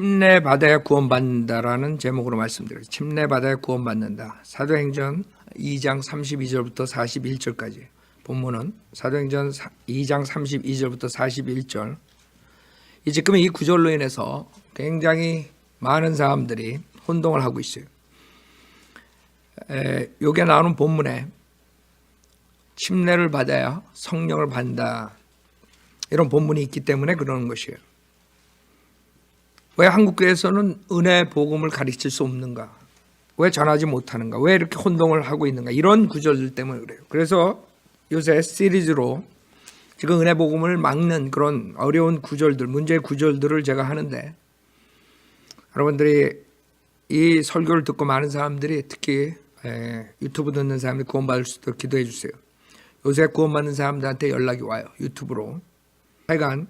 침례받아야 구원받는다라는 제목으로 말씀드려요. 침례받아야 구원받는다. 사도행전 2장 32절부터 41절까지 본문은 사도행전 2장 32절부터 41절. 지금 이 구절로 인해서 굉장히 많은 사람들이 혼동을 하고 있어요. 여기에 나오는 본문에 침례를 받아야 성령을 받는다, 이런 본문이 있기 때문에 그러는 것이에요. 왜 한국교회에서는 은혜 복음을 가르칠 수 없는가? 왜 전하지 못하는가? 왜 이렇게 혼동을 하고 있는가? 이런 구절들 때문에 그래요. 그래서 요새 시리즈로 지금 은혜 복음을 막는 그런 어려운 구절들, 문제의 구절들을 제가 하는데, 여러분들이 이 설교를 듣고 많은 사람들이, 특히 유튜브 듣는 사람들이 구원받을 수 있도록 기도해 주세요. 요새 구원받는 사람들한테 연락이 와요, 유튜브로. 하여간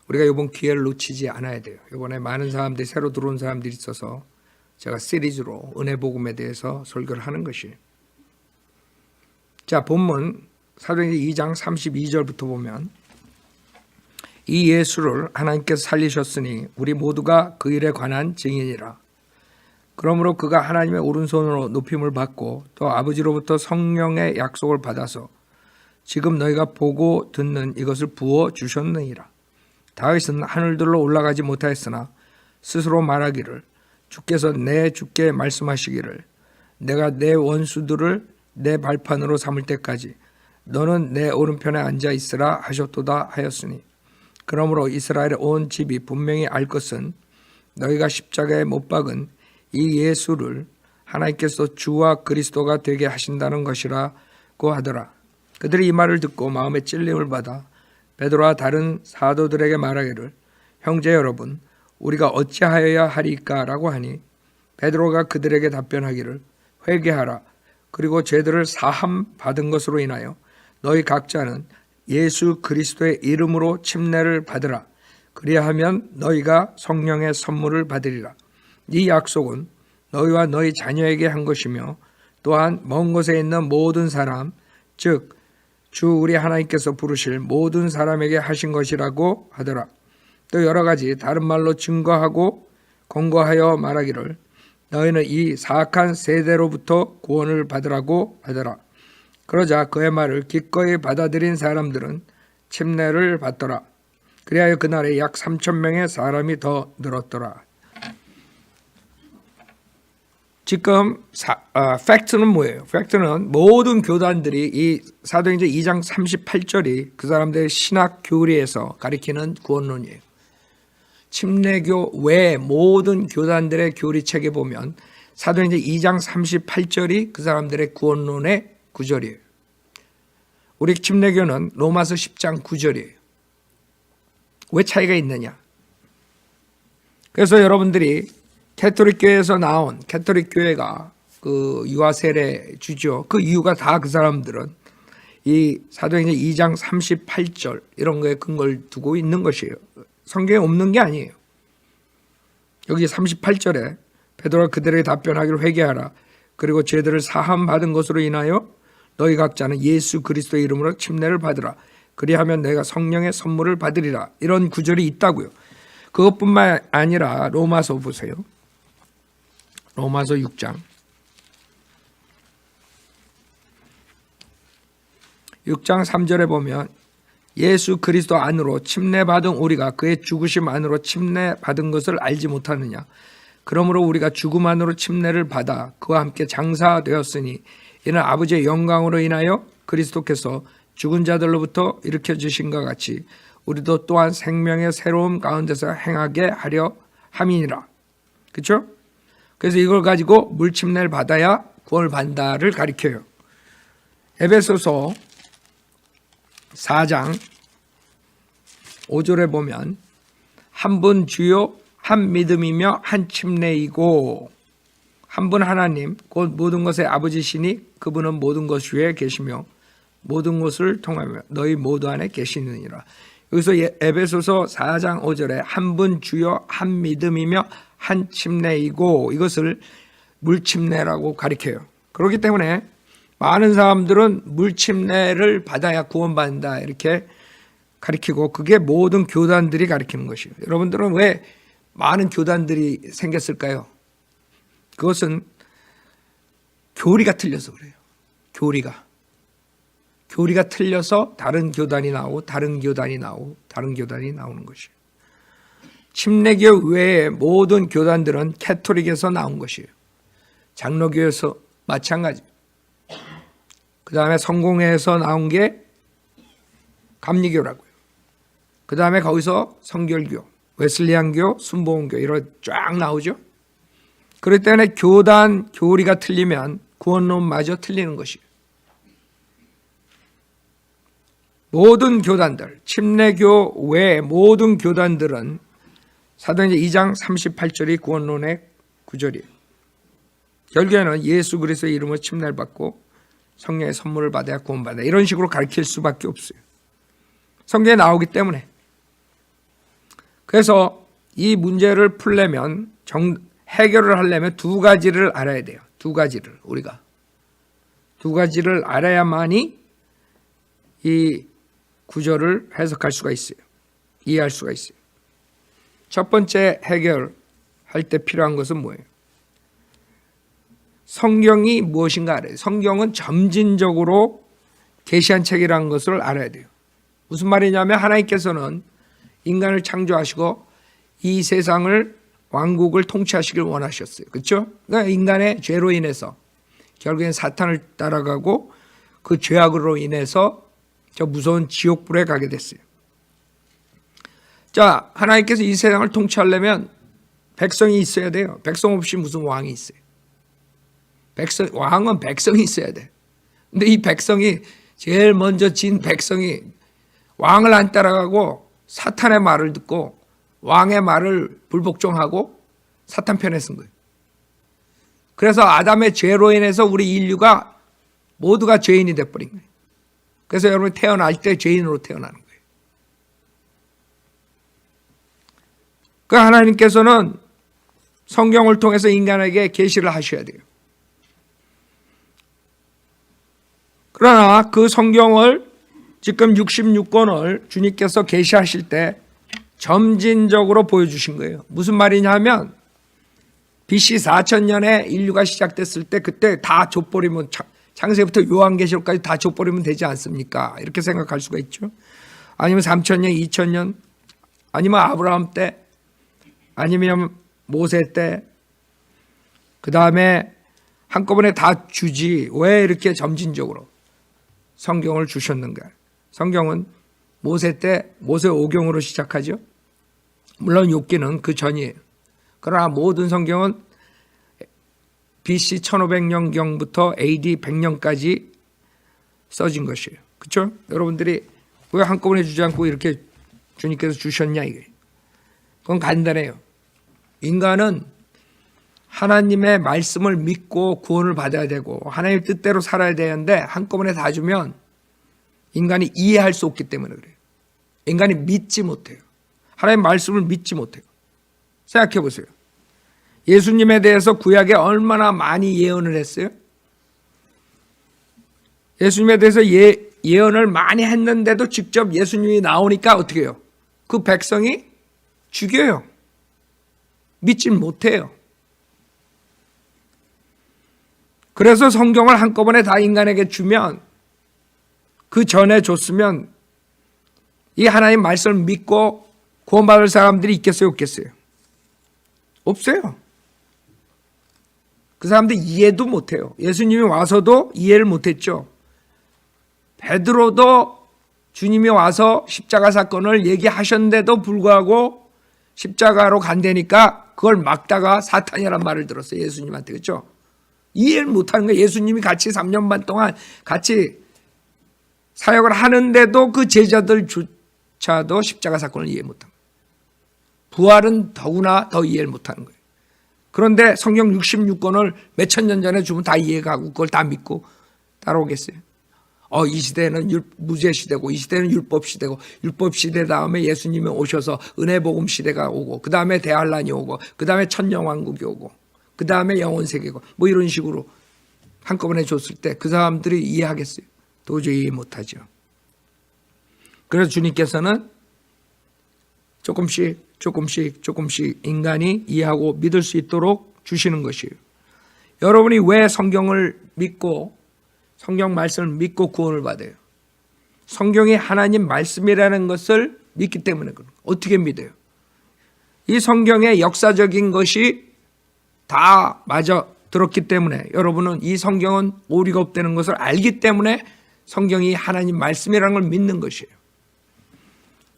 우리가 이번 기회를 놓치지 않아야 돼요. 이번에 많은 사람들이, 새로 들어온 사람들이 있어서 제가 시리즈로 은혜 복음에 대해서 설교를 하는 것이에요. 자, 본문 사도행전 2장 32절부터 보면, 이 예수를 하나님께서 살리셨으니 우리 모두가 그 일에 관한 증인이라. 그러므로 그가 하나님의 오른손으로 높임을 받고 또 아버지로부터 성령의 약속을 받아서 지금 너희가 보고 듣는 이것을 부어 주셨느니라. 다윗은 하늘들로 올라가지 못하였으나 스스로 말하기를, 주께서 내 주께 말씀하시기를, 내가 내 원수들을 내 발판으로 삼을 때까지 너는 내 오른편에 앉아 있으라 하셨도다 하였으니, 그러므로 이스라엘의 온 집이 분명히 알 것은 너희가 십자가에 못 박은 이 예수를 하나님께서 주와 그리스도가 되게 하신다는 것이라고 하더라. 그들이 이 말을 듣고 마음에 찔림을 받아 베드로와 다른 사도들에게 말하기를, 형제 여러분, 우리가 어찌하여야 하리까라고 하니, 베드로가 그들에게 답변하기를, 회개하라. 그리고 죄들을 사함 받은 것으로 인하여 너희 각자는 예수 그리스도의 이름으로 침례를 받으라. 그리하면 너희가 성령의 선물을 받으리라. 이 약속은 너희와 너희 자녀에게 한 것이며, 또한 먼 곳에 있는 모든 사람, 즉 주 우리 하나님께서 부르실 모든 사람에게 하신 것이라고 하더라. 또 여러 가지 다른 말로 증거하고 권고하여 말하기를, 너희는 이 사악한 세대로부터 구원을 받으라고 하더라. 그러자 그의 말을 기꺼이 받아들인 사람들은 침례를 받더라. 그리하여 그날에 약 3,000명의 사람이 더 늘었더라. 지금 팩트는 뭐예요? 팩트는 모든 교단들이 이 사도행전 2장 38절이 그 사람들의 신학 교리에서 가리키는 구원론이에요. 침례교 외 모든 교단들의 교리책에 보면 사도행전 2장 38절이 그 사람들의 구원론의 구절이에요. 우리 침례교는 로마서 10장 9절이에요. 왜 차이가 있느냐? 그래서 여러분들이 캐톨릭 교회에서 나온, 캐톨릭 교회가 그 유아 세례 주죠. 그 이유가 다 그 사람들은 이 사도행전 2장 38절 이런 거에 근거를 두고 있는 것이에요. 성경에 없는 게 아니에요. 여기 38절에 베드로가 그들에게 답변하기를, 회개하라. 그리고 죄들을 사함 받은 것으로 인하여 너희 각자는 예수 그리스도의 이름으로 침례를 받으라. 그리하면 내가 성령의 선물을 받으리라. 이런 구절이 있다고요. 그것뿐만 아니라 로마서 보세요. 로마서 6장 3절에 보면, 예수 그리스도 안으로 침례받은 우리가 그의 죽으심 안으로 침례받은 것을 알지 못하느냐. 그러므로 우리가 죽음 안으로 침례를 받아 그와 함께 장사되었으니, 이는 아버지의 영광으로 인하여 그리스도께서 죽은 자들로부터 일으켜 주신과 같이 우리도 또한 생명의 새로움 가운데서 행하게 하려 함이니라. 그렇죠? 그래서 이걸 가지고 물침례를 받아야 구원을 받는다를 가리켜요. 에베소서 4장 5절에 보면, 한 분 주요, 한 믿음이며 한 침례이고, 한 분 하나님 곧 모든 것의 아버지시니 그분은 모든 것 위에 계시며 모든 것을 통하며 너희 모두 안에 계시느니라. 여기서 에베소서 4장 5절에 한 분 주요, 한 믿음이며 한 침례이고, 이것을 물침례라고 가리켜요. 그렇기 때문에 많은 사람들은 물침례를 받아야 구원받는다 이렇게 가리키고, 그게 모든 교단들이 가리키는 것이에요. 여러분들은 왜 많은 교단들이 생겼을까요? 그것은 교리가 틀려서 그래요. 교리가 틀려서 다른 교단이 나오고 다른 교단이 나오고 다른 교단이 나오는 것이에요. 침례교 외의 모든 교단들은 캐토릭에서 나온 것이에요. 장로교에서 마찬가지. 그 다음에 성공회에서 나온 게 감리교라고요. 그 다음에 거기서 성결교, 웨슬리안교, 순복음교 이런 쫙 나오죠. 그렇기 때문에 교단 교리가 틀리면 구원론마저 틀리는 것이에요. 모든 교단들, 침례교 외의 모든 교단들은 사도행전 2장 38절이 구원론의 구절이에요. 결국에는 예수 그리스도의 이름으로 침례를 받고 성령의 선물을 받아야 구원받아. 이런 식으로 가르칠 수밖에 없어요. 성경에 나오기 때문에. 그래서 이 문제를 풀려면 해결을 하려면 두 가지를 알아야 돼요. 두 가지를 우리가. 두 가지를 알아야만이 이 구절을 해석할 수가 있어요. 이해할 수가 있어요. 첫 번째 해결할 때 필요한 것은 뭐예요? 성경이 무엇인가 알아야 돼요. 성경은 점진적으로 계시한 책이라는 것을 알아야 돼요. 무슨 말이냐면 하나님께서는 인간을 창조하시고 이 세상을 왕국을 통치하시길 원하셨어요. 그렇죠? 그러니까 인간의 죄로 인해서 결국엔 사탄을 따라가고 그 죄악으로 인해서 저 무서운 지옥불에 가게 됐어요. 자, 하나님께서 이 세상을 통치하려면 백성이 있어야 돼요. 백성 없이 무슨 왕이 있어요? 왕은 백성이 있어야 돼. 근데 이 백성이 제일 먼저 진 백성이 왕을 안 따라가고 사탄의 말을 듣고 왕의 말을 불복종하고 사탄 편에 쓴 거예요. 그래서 아담의 죄로 인해서 우리 인류가 모두가 죄인이 돼버린 거예요. 그래서 여러분 태어날 때 죄인으로 태어나는 거예요. 그 하나님께서는 성경을 통해서 인간에게 계시를 하셔야 돼요. 그러나 그 성경을 지금 66권을 주님께서 계시하실 때 점진적으로 보여주신 거예요. 무슨 말이냐 하면 BC 4000년에 인류가 시작됐을 때 그때 다 족버리면 창세기부터 요한계시록까지 다 족버리면 되지 않습니까? 이렇게 생각할 수가 있죠. 아니면 3000년, 2000년, 아니면 아브라함 때, 아니면 모세 때, 그 다음에 한꺼번에 다 주지 왜 이렇게 점진적으로 성경을 주셨는가? 성경은 모세 때 모세 오경으로 시작하죠. 물론 욥기는 그 전이에요. 그러나 모든 성경은 BC 1500년경부터 AD 100년까지 써진 것이에요. 그렇죠? 여러분들이 왜 한꺼번에 주지 않고 이렇게 주님께서 주셨냐 이게. 그건 간단해요. 인간은 하나님의 말씀을 믿고 구원을 받아야 되고 하나님의 뜻대로 살아야 되는데 한꺼번에 다 주면 인간이 이해할 수 없기 때문에 그래요. 인간이 믿지 못해요. 하나님의 말씀을 믿지 못해요. 생각해 보세요. 예수님에 대해서 구약에 얼마나 많이 예언을 했어요? 예수님에 대해서 예언을 많이 했는데도 직접 예수님이 나오니까 어떻게 해요? 그 백성이 죽여요. 믿지 못해요. 그래서 성경을 한꺼번에 다 인간에게 주면 그 전에 줬으면 이 하나님 말씀을 믿고 구원받을 사람들이 있겠어요? 없겠어요? 없어요. 그 사람들 이해도 못해요. 예수님이 와서도 이해를 못했죠. 베드로도 주님이 와서 십자가 사건을 얘기하셨는데도 불구하고 십자가로 간다니까 그걸 막다가 사탄이란 말을 들었어요. 예수님한테. 그렇죠? 이해를 못하는 거예요. 예수님이 같이 3년 반 동안 같이 사역을 하는데도 그 제자들조차도 십자가 사건을 이해 못한 거예요. 부활은 더구나 더 이해를 못하는 거예요. 그런데 성경 66권을 몇천 년 전에 주면 다 이해가고 그걸 다 믿고 따라오겠어요? 이 시대는 무죄 시대고 이 시대는 율법 시대고 율법 시대 다음에 예수님이 오셔서 은혜복음 시대가 오고 그 다음에 대환란이 오고 그 다음에 천년왕국이 오고 그 다음에 영원세계고 뭐 이런 식으로 한꺼번에 줬을 때 그 사람들이 이해하겠어요? 도저히 이해 못하죠. 그래서 주님께서는 조금씩 조금씩 인간이 이해하고 믿을 수 있도록 주시는 것이에요. 여러분이 왜 성경을 믿고 성경 말씀을 믿고 구원을 받아요? 성경이 하나님 말씀이라는 것을 믿기 때문에 그런 거예요. 어떻게 믿어요? 이 성경의 역사적인 것이 다 맞아 들었기 때문에, 여러분은 이 성경은 오류가 없다는 것을 알기 때문에 성경이 하나님 말씀이라는 걸 믿는 것이에요.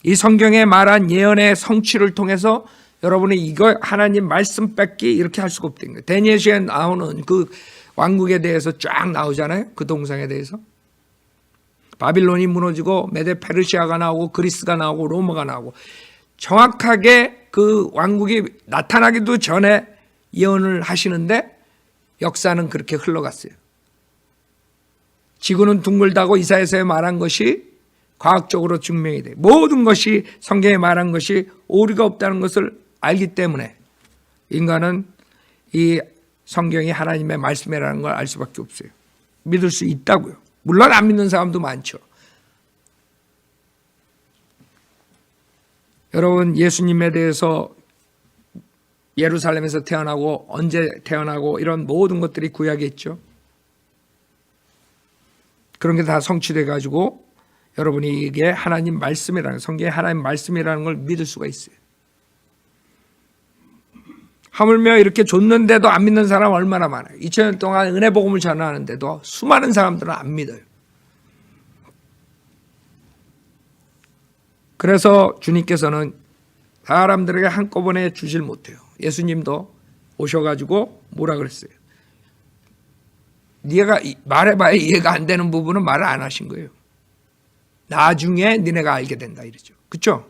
이 성경에 말한 예언의 성취를 통해서 여러분이 이거 하나님 말씀 뺏기 이렇게 할 수가 없다는 거예요. 다니엘서에 나오는 그 왕국에 대해서 쫙 나오잖아요. 그 동상에 대해서. 바빌론이 무너지고 메데 페르시아가 나오고 그리스가 나오고 로마가 나오고, 정확하게 그 왕국이 나타나기도 전에 예언을 하시는데 역사는 그렇게 흘러갔어요. 지구는 둥글다고 이사야서에 말한 것이 과학적으로 증명이 돼요. 모든 것이 성경에 말한 것이 오류가 없다는 것을 알기 때문에 인간은 이 성경이 하나님의 말씀이라는 걸 알 수밖에 없어요. 믿을 수 있다고요. 물론 안 믿는 사람도 많죠. 여러분, 예수님에 대해서 예루살렘에서 태어나고 언제 태어나고 이런 모든 것들이 구약에 있죠. 그런 게 다 성취돼 가지고 여러분이 이게 하나님 말씀이라는, 성경의 하나님 말씀이라는 걸 믿을 수가 있어요. 하물며 이렇게 줬는데도 안 믿는 사람 얼마나 많아요. 2000년 동안 은혜 복음을 전하는데도 수많은 사람들은 안 믿어요. 그래서 주님께서는 사람들에게 한꺼번에 주질 못해요. 예수님도 오셔가지고 뭐라 그랬어요? 네가 말해봐야 이해가 안 되는 부분은 말을 안 하신 거예요. 나중에 니네가 알게 된다 이러죠. 그렇죠?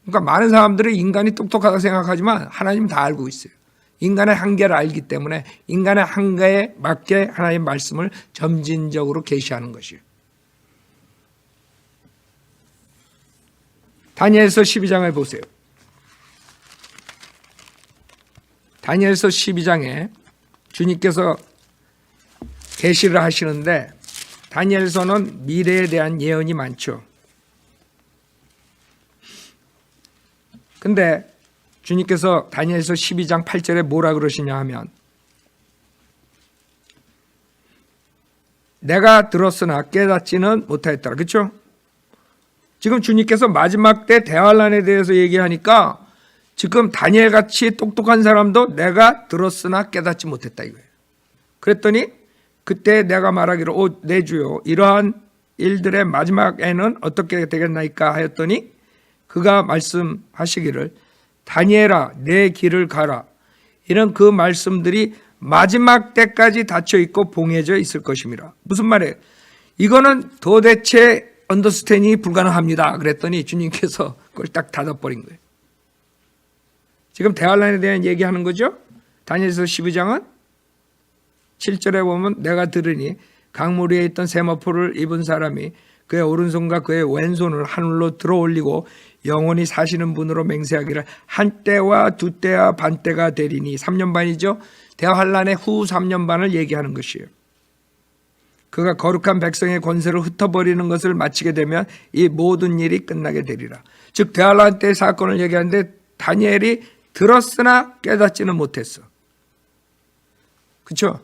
그러니까 많은 사람들이 인간이 똑똑하다고 생각하지만 하나님은 다 알고 있어요. 인간의 한계를 알기 때문에 인간의 한계에 맞게 하나님의 말씀을 점진적으로 계시하는 것이에요. 다니엘서 12장을 보세요. 다니엘서 12장에 주님께서 계시를 하시는데, 다니엘서는 미래에 대한 예언이 많죠. 근데 주님께서 다니엘서 12장 8절에 뭐라 그러시냐 하면, 내가 들었으나 깨닫지는 못하였더라. 그렇죠? 지금 주님께서 마지막 때 대환란에 대해서 얘기하니까 지금 다니엘같이 똑똑한 사람도 내가 들었으나 깨닫지 못했다 이거예요. 그랬더니 그때 내가 말하기로 내 주요 이러한 일들의 마지막에는 어떻게 되겠나이까 하였더니 그가 말씀하시기를 다니엘아 내 길을 가라. 이런 그 말씀들이 마지막 때까지 닫혀 있고 봉해져 있을 것입니다. 무슨 말이에요? 이거는 도대체 언더스탠이 불가능합니다. 그랬더니 주님께서 그걸 딱 닫아버린 거예요. 지금 대환란에 대한 얘기하는 거죠. 다니엘서 12장은 7절에 보면 내가 들으니 강물 위에 있던 세마포를 입은 사람이 그의 오른손과 그의 왼손을 하늘로 들어올리고 영원히 사시는 분으로 맹세하기를 한 때와 두 때와 반 때가 되리니 3년 반이죠. 대환란의 후 3년 반을 얘기하는 것이에요. 그가 거룩한 백성의 권세를 흩어버리는 것을 마치게 되면 이 모든 일이 끝나게 되리라. 즉 대환란 때의 사건을 얘기하는데 다니엘이 들었으나 깨닫지는 못했어. 그렇죠?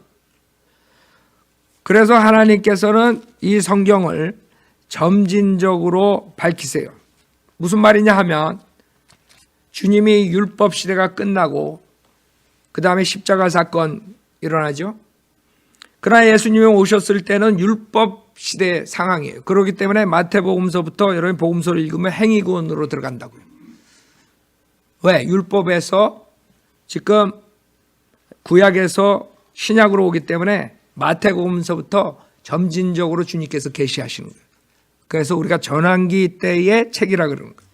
그래서 하나님께서는 이 성경을 점진적으로 밝히세요. 무슨 말이냐 하면 주님이 율법 시대가 끝나고 그 다음에 십자가 사건 일어나죠. 그러나 예수님이 오셨을 때는 율법 시대 상황이에요. 그렇기 때문에 마태복음서부터 여러분 복음서를 읽으면 행위구원으로 들어간다고요. 왜? 율법에서 지금 구약에서 신약으로 오기 때문에 마태복음서부터 점진적으로 주님께서 계시하시는 거예요. 그래서 우리가 전환기 때의 책이라 그러는 거예요.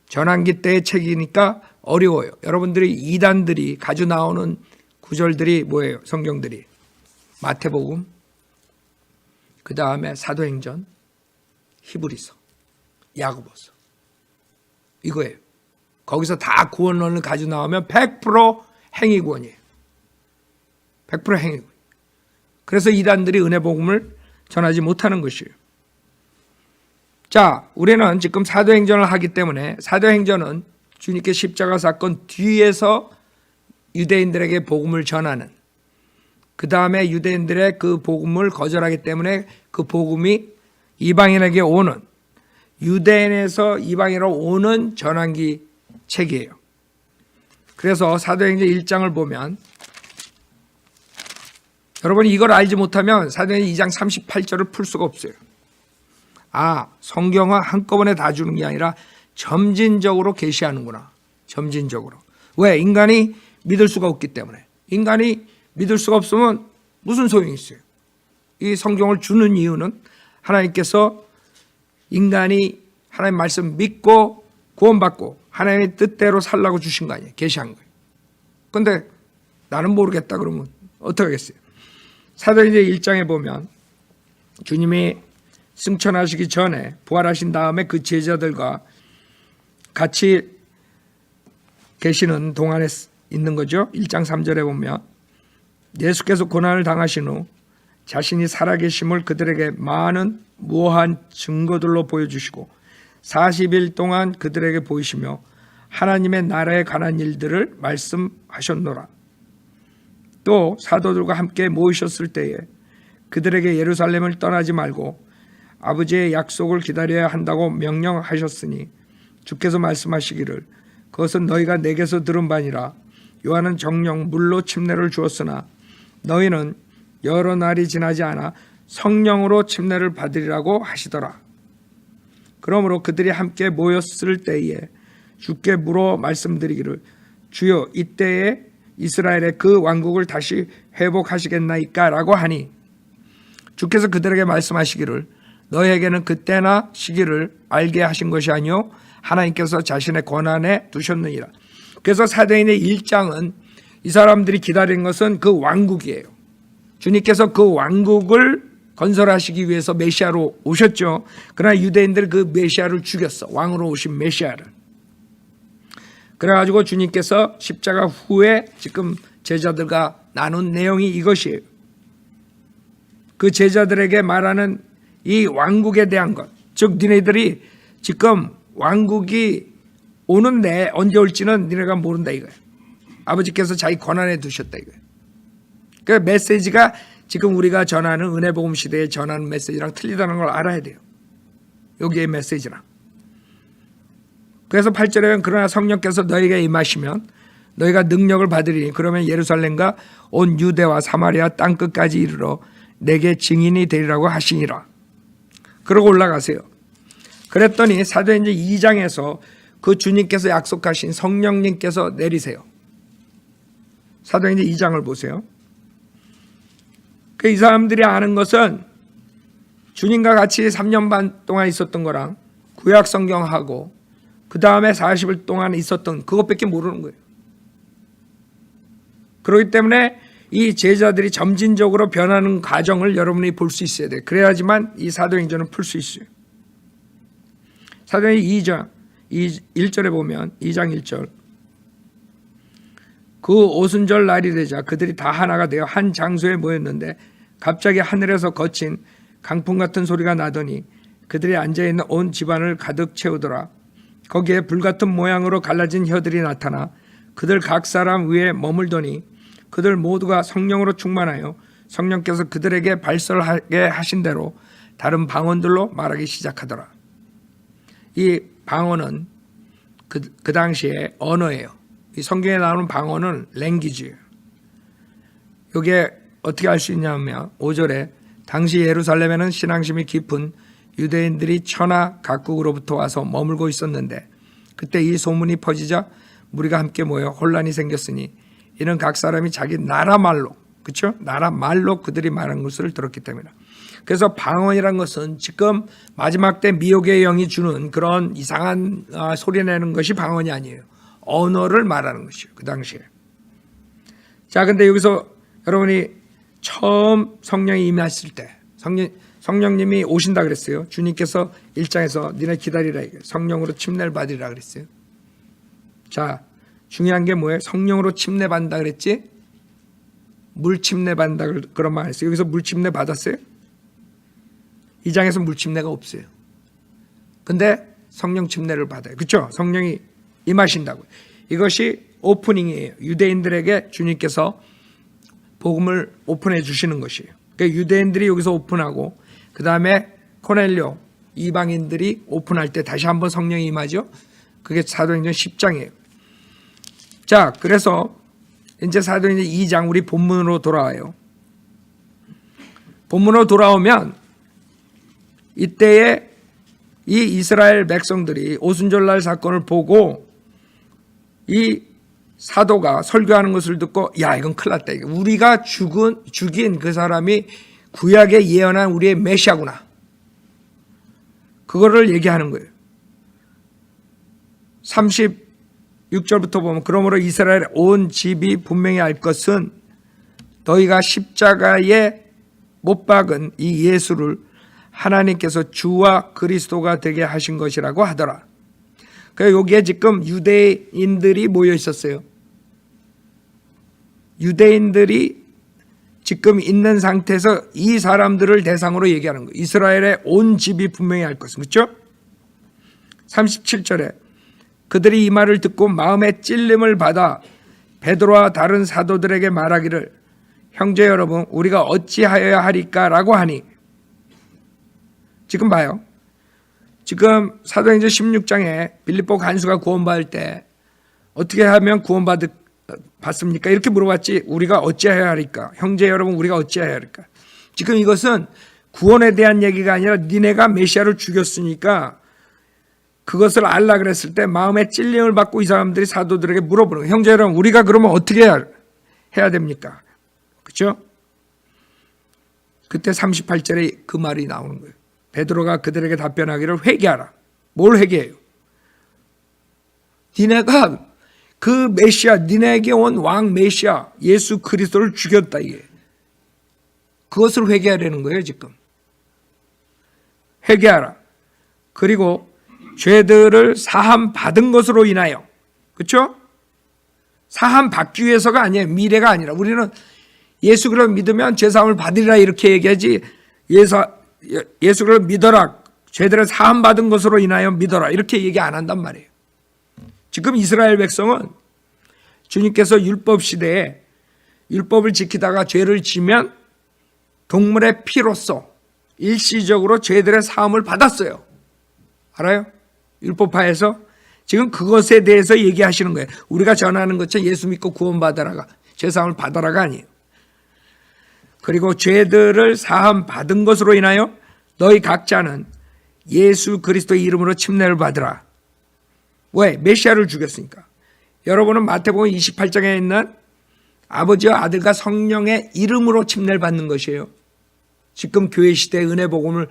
전환기 때의 책이니까 어려워요. 여러분들이 이단들이 가져 나오는 구절들이 뭐예요? 성경들이 마태복음, 그 다음에 사도행전, 히브리서, 야고보서 이거예요. 거기서 다 구원론을 가져 나오면 100% 행위구원이에요. 100% 행위구원. 그래서 이단들이 은혜복음을 전하지 못하는 것이에요. 자, 우리는 지금 사도행전을 하기 때문에 사도행전은 주님께 십자가 사건 뒤에서 유대인들에게 복음을 전하는, 그 다음에 유대인들의 그 복음을 거절하기 때문에 그 복음이 이방인에게 오는, 유대인에서 이방인으로 오는 전환기 책이에요. 그래서 사도행전 1장을 보면, 여러분이 이걸 알지 못하면 사도행전 2장 38절을 풀 수가 없어요. 아, 성경은 한꺼번에 다 주는 게 아니라 점진적으로 계시하는구나. 점진적으로. 왜? 인간이 믿을 수가 없기 때문에. 인간이 믿을 수가 없으면 무슨 소용이 있어요? 이 성경을 주는 이유는 하나님께서 인간이 하나님 말씀 믿고 구원받고 하나님의 뜻대로 살라고 주신 거 아니에요? 계시한 거예요. 그런데 나는 모르겠다 그러면 어떻게 하겠어요? 사도행전 1장에 보면 주님이 승천하시기 전에 부활하신 다음에 그 제자들과 같이 계시는 동안에 있는 거죠. 1장 3절에 보면 예수께서 고난을 당하신 후 자신이 살아계심을 그들에게 많은 무한 증거들로 보여주시고 40일 동안 그들에게 보이시며 하나님의 나라에 관한 일들을 말씀하셨노라. 또 사도들과 함께 모이셨을 때에 그들에게 예루살렘을 떠나지 말고 아버지의 약속을 기다려야 한다고 명령하셨으니 주께서 말씀하시기를 그것은 너희가 내게서 들은 바니라. 요한은 정령 물로 침례를 주었으나 너희는 여러 날이 지나지 않아 성령으로 침례를 받으리라고 하시더라. 그러므로 그들이 함께 모였을 때에 주께 물어 말씀드리기를 주여 이때에 이스라엘의 그 왕국을 다시 회복하시겠나이까 라고 하니 주께서 그들에게 말씀하시기를 너희에게는 그때나 시기를 알게 하신 것이 아니요 하나님께서 자신의 권한에 두셨느니라. 그래서 사도행전 1장은 이 사람들이 기다린 것은 그 왕국이에요. 주님께서 그 왕국을 건설하시기 위해서 메시아로 오셨죠. 그러나 유대인들 그 메시아를 죽였어. 왕으로 오신 메시아를. 그래가지고 주님께서 십자가 후에 지금 제자들과 나눈 내용이 이것이에요. 그 제자들에게 말하는 이 왕국에 대한 것, 즉 니네들이 지금 왕국이 오는데 언제 올지는 니네가 모른다 이거예요. 아버지께서 자기 권한에 두셨다 이거예요. 그 메시지가 지금 우리가 전하는 은혜복음 시대에 전하는 메시지랑 틀리다는 걸 알아야 돼요. 여기의 메시지랑. 그래서 8절에 보면 그러나 성령께서 너희에게 임하시면 너희가 능력을 받으리니 그러면 예루살렘과 온 유대와 사마리아 땅끝까지 이르러 내게 증인이 되리라고 하시니라. 그러고 올라가세요. 그랬더니 사도행전 2장에서 그 주님께서 약속하신 성령님께서 내리세요. 사도행전 2장을 보세요. 이 사람들이 아는 것은 주님과 같이 3년 반 동안 있었던 거랑 구약 성경하고 그 다음에 40일 동안 있었던 그것밖에 모르는 거예요. 그렇기 때문에 이 제자들이 점진적으로 변하는 과정을 여러분이 볼 수 있어야 돼요. 그래야지만 이 사도행전을 풀 수 있어요. 사도행전 2장 1절에 보면 2장 1절 그 오순절 날이 되자 그들이 다 하나가 되어 한 장소에 모였는데 갑자기 하늘에서 거친 강풍 같은 소리가 나더니 그들이 앉아있는 온 집안을 가득 채우더라. 거기에 불같은 모양으로 갈라진 혀들이 나타나 그들 각 사람 위에 머물더니 그들 모두가 성령으로 충만하여 성령께서 그들에게 발설하게 하신 대로 다른 방언들로 말하기 시작하더라. 이 방언은 그 당시에 언어예요. 이 성경에 나오는 방언은 랭귀지예요. 이게 어떻게 알 수 있냐면 5절에 당시 예루살렘에는 신앙심이 깊은 유대인들이 천하 각국으로부터 와서 머물고 있었는데 그때 이 소문이 퍼지자 무리가 함께 모여 혼란이 생겼으니 이는 각 사람이 자기 나라 말로, 그렇죠? 나라 말로 그들이 말한 것을 들었기 때문이다. 그래서 방언이란 것은 지금 마지막 때 미혹의 영이 주는 그런 이상한 소리 내는 것이 방언이 아니에요. 언어를 말하는 것이에요. 그 당시에. 자, 근데 여기서 여러분이 처음 성령이 임하실 때 성령님이 오신다 그랬어요. 주님께서 1장에서 니네 기다리라 이거예요. 성령으로 침례를 받으리라 그랬어요. 자, 중요한 게 뭐예요? 성령으로 침례 받는다 그랬지? 물 침례 받는다 그런 말 했어요. 여기서 물 침례 받았어요? 2장에서 물 침례가 없어요. 근데 성령 침례를 받아요. 그렇죠? 성령이 임하신다고요. 이것이 오프닝이에요. 유대인들에게 주님께서 복음을 오픈해 주시는 것이에요. 그러니까 유대인들이 여기서 오픈하고 그 다음에 코넬료 이방인들이 오픈할 때 다시 한번 성령이 임하죠. 그게 사도행전 10장이에요. 자, 그래서 이제 사도행전 2장 우리 본문으로 돌아와요. 본문으로 돌아오면 이때에 이 이스라엘 백성들이 오순절날 사건을 보고 이 사도가 설교하는 것을 듣고 야 이건 큰일 났다. 우리가 죽인 그 사람이 구약에 예언한 우리의 메시아구나. 그거를 얘기하는 거예요. 36절부터 보면 그러므로 이스라엘 온 집이 분명히 알 것은 너희가 십자가에 못 박은 이 예수를 하나님께서 주와 그리스도가 되게 하신 것이라고 하더라. 그러니까 여기에 지금 유대인들이 모여 있었어요. 유대인들이 지금 있는 상태에서 이 사람들을 대상으로 얘기하는 거예요. 이스라엘의 온 집이 분명히 알 것은. 그렇죠? 37절에 그들이 이 말을 듣고 마음에 찔림을 받아 베드로와 다른 사도들에게 말하기를 형제 여러분 우리가 어찌하여야 하리까라고 하니 지금 봐요. 지금 사도행전 16장에 빌립보 간수가 구원받을 때 어떻게 하면 구원받습니까? 이렇게 물어봤지 우리가 어찌하여야 하리까? 형제 여러분 우리가 어찌하여야 하리까? 지금 이것은 구원에 대한 얘기가 아니라 니네가 메시아를 죽였으니까 그것을 알라 그랬을 때 마음에 찔림을 받고 이 사람들이 사도들에게 물어보는 거예요. 형제 여러분 우리가 그러면 어떻게 해야 됩니까? 그렇죠? 그때 38절에 그 말이 나오는 거예요. 베드로가 그들에게 답변하기를 회개하라. 뭘 회개해요? 니네가 그 메시아, 니네에게 온 왕 메시아 예수 그리스도를 죽였다 이게. 그것을 회개하라는 거예요 지금. 회개하라. 그리고 죄들을 사함 받은 것으로 인하여. 그렇죠? 사함 받기 위해서가 아니에요. 미래가 아니라. 우리는 예수 그리스도를 믿으면 죄사함을 받으리라 이렇게 얘기하지 예수 그리스도를 믿어라. 죄들을 사함 받은 것으로 인하여 믿어라. 이렇게 얘기 안 한단 말이에요. 지금 이스라엘 백성은 주님께서 율법 시대에 율법을 지키다가 죄를 지면 동물의 피로써 일시적으로 죄들의 사함을 받았어요. 알아요? 율법파에서 지금 그것에 대해서 얘기하시는 거예요. 우리가 전하는 것처럼 예수 믿고 구원받아라가 죄사함을 받아라가 아니에요. 그리고 죄들을 사함 받은 것으로 인하여 너희 각자는 예수 그리스도의 이름으로 침례를 받으라. 왜? 메시아를 죽였으니까. 여러분은 마태복음 28장에 있는 아버지와 아들과 성령의 이름으로 침례를 받는 것이에요. 지금 교회 시대의 은혜 복음을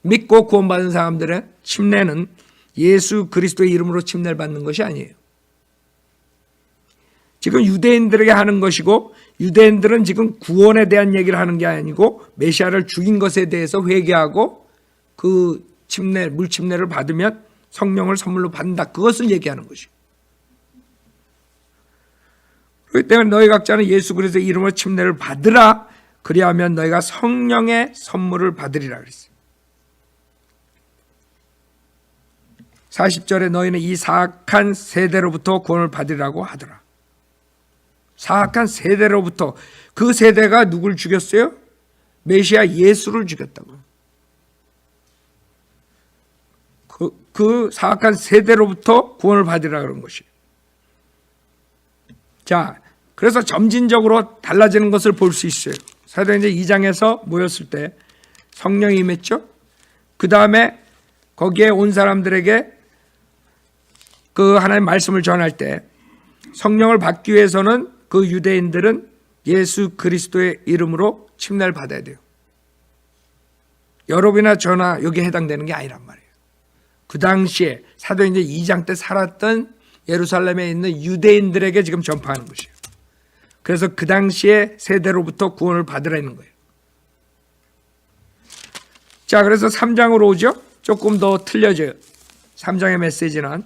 믿고 구원받은 사람들의 침례는 예수 그리스도의 이름으로 침례를 받는 것이 아니에요. 지금 유대인들에게 하는 것이고 유대인들은 지금 구원에 대한 얘기를 하는 게 아니고 메시아를 죽인 것에 대해서 회개하고 그 침례, 물침례를 받으면 성령을 선물로 받는다. 그것을 얘기하는 것이에요. 그렇기 때문에 너희 각자는 예수 그리스도의 이름으로 침례를 받으라. 그리하면 너희가 성령의 선물을 받으리라 그랬어요. 40절에 너희는 이 사악한 세대로부터 구원을 받으리라고 하더라. 사악한 세대로부터. 그 세대가 누굴 죽였어요? 메시아 예수를 죽였다고. 그 사악한 세대로부터 구원을 받으라 그런 것이에요. 자, 그래서 점진적으로 달라지는 것을 볼 수 있어요. 사도행전 2장에서 모였을 때 성령이 임했죠. 그 다음에 거기에 온 사람들에게 그 하나님의 말씀을 전할 때 성령을 받기 위해서는 그 유대인들은 예수 그리스도의 이름으로 침례를 받아야 돼요. 여러분이나 저나 여기에 해당되는 게 아니란 말이에요. 그 당시에 사도행전 2장 때 살았던 예루살렘에 있는 유대인들에게 지금 전파하는 것이에요. 그래서 그 당시에 세대로부터 구원을 받으라는 거예요. 자, 그래서 3장으로 오죠. 조금 더 틀려져요. 3장의 메시지는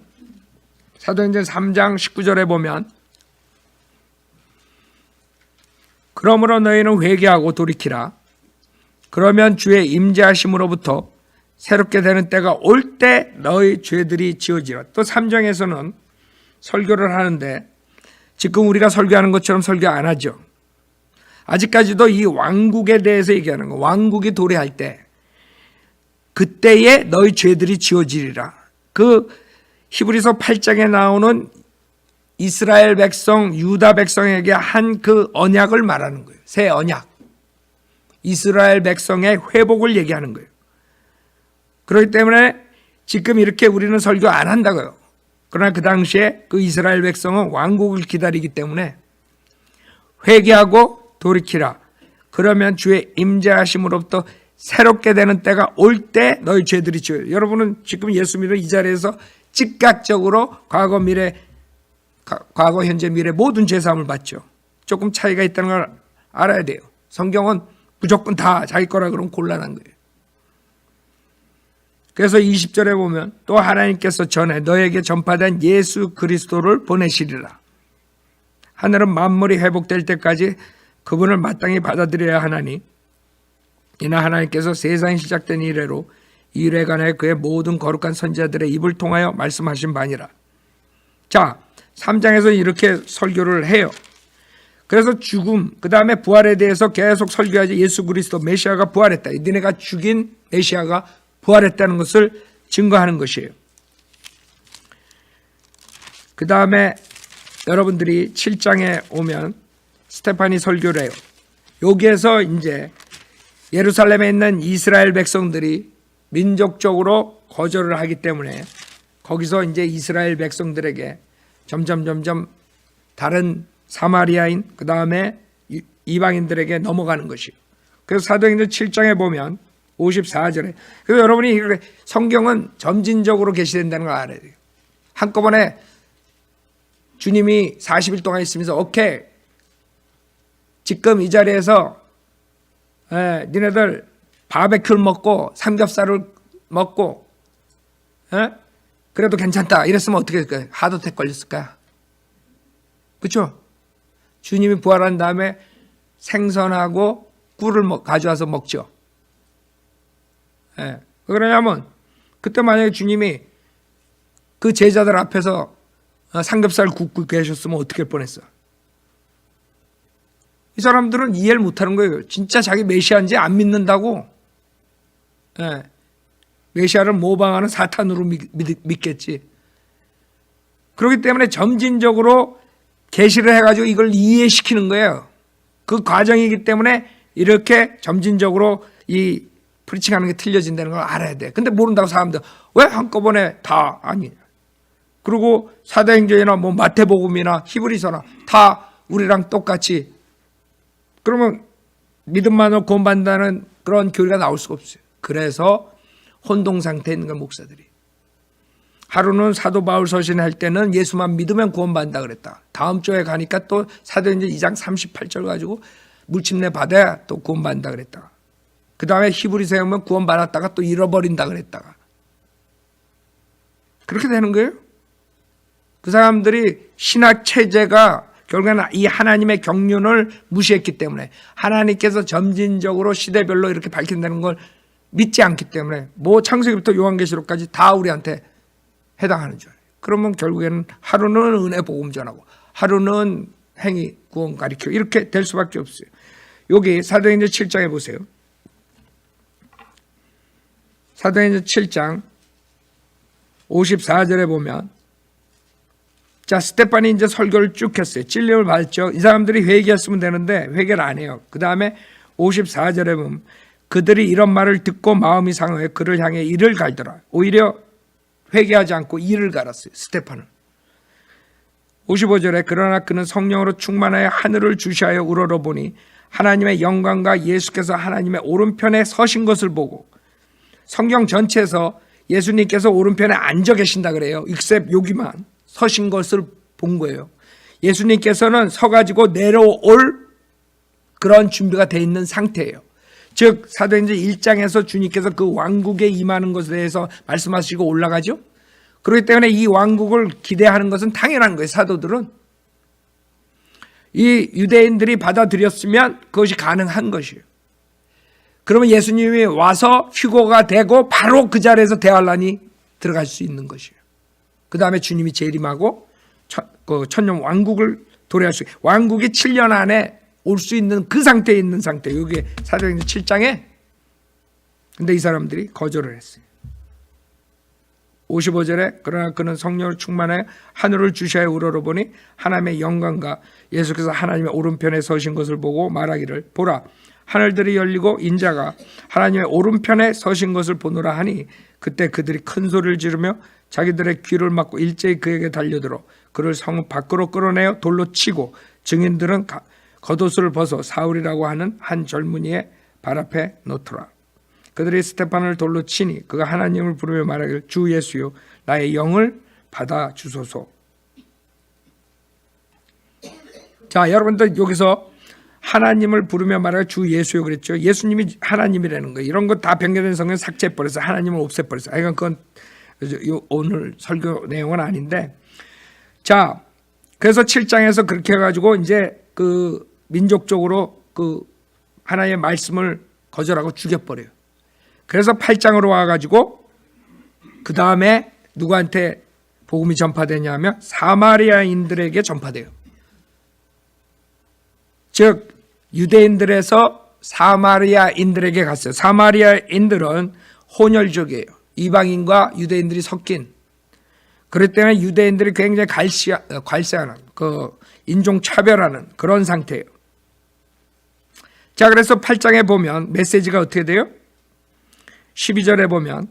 사도행전 3장 19절에 보면 그러므로 너희는 회개하고 돌이키라. 그러면 주의 임재하심으로부터 새롭게 되는 때가 올 때 너희 죄들이 지워지라. 또 3장에서는 설교를 하는데 지금 우리가 설교하는 것처럼 설교 안 하죠. 아직까지도 이 왕국에 대해서 얘기하는 거. 왕국이 도래할 때 그때에 너희 죄들이 지워지리라. 그 히브리서 8장에 나오는 이스라엘 백성, 유다 백성에게 한 그 언약을 말하는 거예요. 새 언약. 이스라엘 백성의 회복을 얘기하는 거예요. 그렇기 때문에 지금 이렇게 우리는 설교 안 한다고요. 그러나 그 당시에 그 이스라엘 백성은 왕국을 기다리기 때문에 회개하고 돌이키라. 그러면 주의 임재하심으로부터 새롭게 되는 때가 올 때 너희 죄들이 지워요. 여러분은 지금 예수 믿는 이 자리에서 즉각적으로 과거, 현재, 미래 모든 죄사함을 받죠. 조금 차이가 있다는 걸 알아야 돼요. 성경은 무조건 다 자기 거라 그러면 곤란한 거예요. 그래서 20절에 보면 또 하나님께서 전에 너에게 전파된 예수 그리스도를 보내시리라. 하늘은 만물이 회복될 때까지 그분을 마땅히 받아들여야 하나니 이나 하나님께서 세상이 시작된 이래로 이래간에 그의 모든 거룩한 선지자들의 입을 통하여 말씀하신 바니라. 자, 3장에서 이렇게 설교를 해요. 그래서 죽음, 그 다음에 부활에 대해서 계속 설교하지. 예수 그리스도 메시아가 부활했다. 니네가 죽인 메시아가 부활했다는 것을 증거하는 것이에요. 그 다음에 여러분들이 7장에 오면 스테파니 설교를 해요. 여기에서 이제 예루살렘에 있는 이스라엘 백성들이 민족적으로 거절을 하기 때문에 거기서 이제 이스라엘 백성들에게 점점 다른 사마리아인 그 다음에 이방인들에게 넘어가는 것이에요. 그래서 사도행전 7장에 보면 54절에 그래서 여러분이 성경은 점진적으로 계시된다는 걸 알아야 돼요. 한꺼번에 주님이 40일 동안 있으면서 오케이 지금 이 자리에서 니네들 바베큐를 먹고 삼겹살을 먹고 그래도 괜찮다 이랬으면 어떻게 될까요? 하드택 걸렸을까요? 그렇죠? 주님이 부활한 다음에 생선하고 꿀을 가져와서 먹죠. 왜 그러냐면 그때 만약에 주님이 그 제자들 앞에서 삼겹살 굽고 계셨으면 어떻게 할 뻔했어? 이 사람들은 이해를 못하는 거예요. 진짜 자기 메시아인지 안 믿는다고. 메시아를 모방하는 사탄으로 믿겠지. 그렇기 때문에 점진적으로 계시를 해가지고 이걸 이해시키는 거예요. 그 과정이기 때문에 이렇게 점진적으로 이 프리칭하는 게 틀려진다는 걸 알아야 돼. 근데 모른다고 사람들 왜 한꺼번에 다 아니? 그리고 사도행전이나 뭐 마태복음이나 히브리서나 다 우리랑 똑같이 그러면 믿음만으로 구원받는다는 그런 교리가 나올 수가 없어요. 그래서 혼동 상태에 있는 걸 목사들이. 하루는 사도 바울 서신할 때는 예수만 믿으면 구원받는다 그랬다. 다음 주에 가니까 또 사도행전 2장 38절 가지고 물침내 받아야 또 구원받는다 그랬다. 그 다음에 히브리서에 오면 구원받았다가 또 잃어버린다 그랬다가. 그렇게 되는 거예요. 그 사람들이 신학 체제가 결국에는 이 하나님의 경륜을 무시했기 때문에 하나님께서 점진적으로 시대별로 이렇게 밝힌다는 걸 믿지 않기 때문에 뭐 창세기부터 요한계시록까지 다 우리한테 해당하는 줄 알아요. 그러면 결국에는 하루는 은혜 복음 전하고 하루는 행위 구원 가리키고 이렇게 될 수밖에 없어요. 여기 사도행전 7장에 보세요. 사도행전 7장 54절에 보면 자 스테판이 이제 설교를 쭉 했어요. 찔림을 받았죠. 이 사람들이 회개했으면 되는데 회개를 안 해요. 그 다음에 54절에 보면 그들이 이런 말을 듣고 마음이 상하여 그를 향해 이를 갈더라. 오히려 회개하지 않고 이를 갈았어요. 스테판은. 55절에 그러나 그는 성령으로 충만하여 하늘을 주시하여 우러러보니 하나님의 영광과 예수께서 하나님의 오른편에 서신 것을 보고 성경 전체에서 예수님께서 오른편에 앉아 계신다 그래요. 익셉 여기만 서신 것을 본 거예요. 예수님께서는 서가지고 내려올 그런 준비가 돼 있는 상태예요. 즉 사도행전 1장에서 주님께서 그 왕국에 임하는 것에 대해서 말씀하시고 올라가죠. 그렇기 때문에 이 왕국을 기대하는 것은 당연한 거예요. 사도들은 이 유대인들이 받아들였으면 그것이 가능한 것이에요. 그러면 예수님이 와서 휴거가 되고 바로 그 자리에서 대환란이 들어갈 수 있는 것이에요. 그 다음에 주님이 재림하고 천년 왕국을 도래할 수, 왕국이 7년 안에 올 수 있는 그 상태에 있는 상태. 여기 사도행전 7장에. 근데 이 사람들이 거절을 했어요. 55절에 그러나 그는 성령을 충만하여 하늘을 주시하여 우러러보니 하나님의 영광과 예수께서 하나님의 오른편에 서신 것을 보고 말하기를 보라 하늘들이 열리고 인자가 하나님의 오른편에 서신 것을 보노라 하니 그때 그들이 큰 소리를 지르며 자기들의 귀를 막고 일제히 그에게 달려들어 그를 성 밖으로 끌어내어 돌로 치고 증인들은 겉옷을 벗어 사울이라고 하는 한 젊은이의 발 앞에 놓더라. 그들이 스테판을 돌로 치니 그가 하나님을 부르며 말하기를 주 예수여 나의 영을 받아 주소서. 자, 여러분들 여기서 하나님을 부르며 말하기를 주 예수여 그랬죠. 예수님이 하나님이라는 거예요. 이런 거 다 변경된 성경 삭제해버려서 하나님을 없애버렸어요. 하여간 그건 오늘 설교 내용은 아닌데, 자, 그래서 7장에서 그렇게 해가지고 이제 그 민족적으로 그 하나님의 말씀을 거절하고 죽여버려요. 그래서 8장으로 와가지고 그 다음에 누구한테 복음이 전파되냐면 사마리아인들에게 전파돼요. 즉 유대인들에서 사마리아인들에게 갔어요. 사마리아인들은 혼혈족이에요. 이방인과 유대인들이 섞인. 그렇기 때문에 유대인들이 굉장히 괄세하는 그 인종차별하는 그런 상태예요. 자, 그래서 8장에 보면 메시지가 어떻게 돼요? 12절에 보면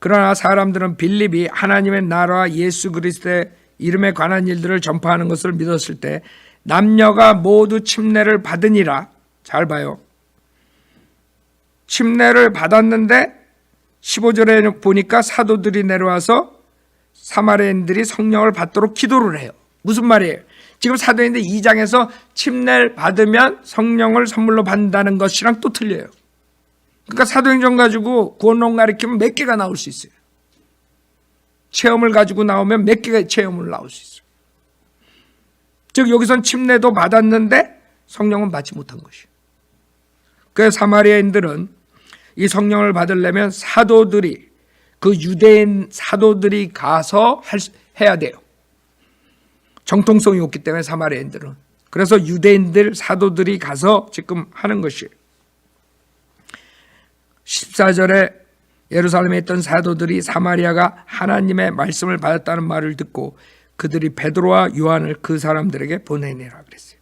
그러나 사람들은 빌립이 하나님의 나라와 예수 그리스도의 이름에 관한 일들을 전파하는 것을 믿었을 때 남녀가 모두 침례를 받으니라. 잘 봐요. 침례를 받았는데 15절에 보니까 사도들이 내려와서 사마리아인들이 성령을 받도록 기도를 해요. 무슨 말이에요? 지금 사도행전 2장에서 침례를 받으면 성령을 선물로 받는다는 것이랑 또 틀려요. 그러니까 사도행전 가지고 구원론 가리키면 몇 개가 나올 수 있어요. 체험을 가지고 나오면 몇 개의 체험을 나올 수 있어요. 즉 여기선 침례도 받았는데 성령은 받지 못한 것이에요. 그래서 사마리아인들은 이 성령을 받으려면 사도들이 그 유대인 사도들이 가서 해야 돼요. 정통성이 없기 때문에 사마리아인들은. 그래서 유대인들 사도들이 가서 지금 하는 것이에요. 14절에 예루살렘에 있던 사도들이 사마리아가 하나님의 말씀을 받았다는 말을 듣고 그들이 베드로와 요한을 그 사람들에게 보내니라 그랬어요.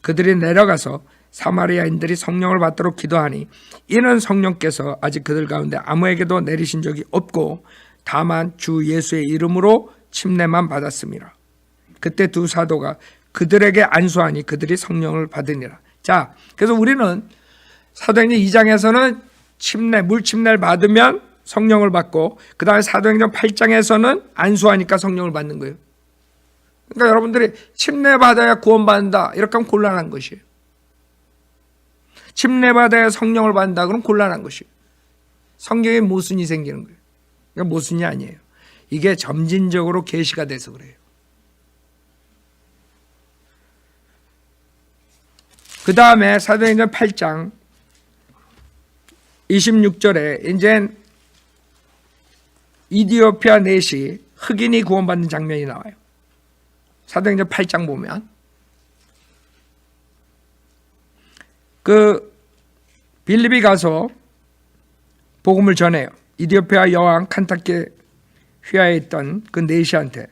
그들이 내려가서 사마리아인들이 성령을 받도록 기도하니 이는 성령께서 아직 그들 가운데 아무에게도 내리신 적이 없고 다만 주 예수의 이름으로 침례만 받았습니다. 그때 두 사도가 그들에게 안수하니 그들이 성령을 받으니라. 자, 그래서 우리는 사도행전 2장에서는 물 침례를 받으면 성령을 받고 그 다음에 사도행전 8장에서는 안수하니까 성령을 받는 거예요. 그러니까 여러분들이 침례 받아야 구원받는다 이렇게 하면 곤란한 것이에요. 침례 받아야 성령을 받는다 그러면 곤란한 것이에요. 성경에 모순이 생기는 거예요. 그러니까 모순이 아니에요. 이게 점진적으로 계시가 돼서 그래요. 그 다음에 사도행전 8장 26절에 이제 이디오피아 넷이 흑인이 구원받는 장면이 나와요. 사도행전 8장 보면 그 빌립이 가서 복음을 전해요. 이디오피아 여왕 칸타케 휘하에 있던 그 넷이한테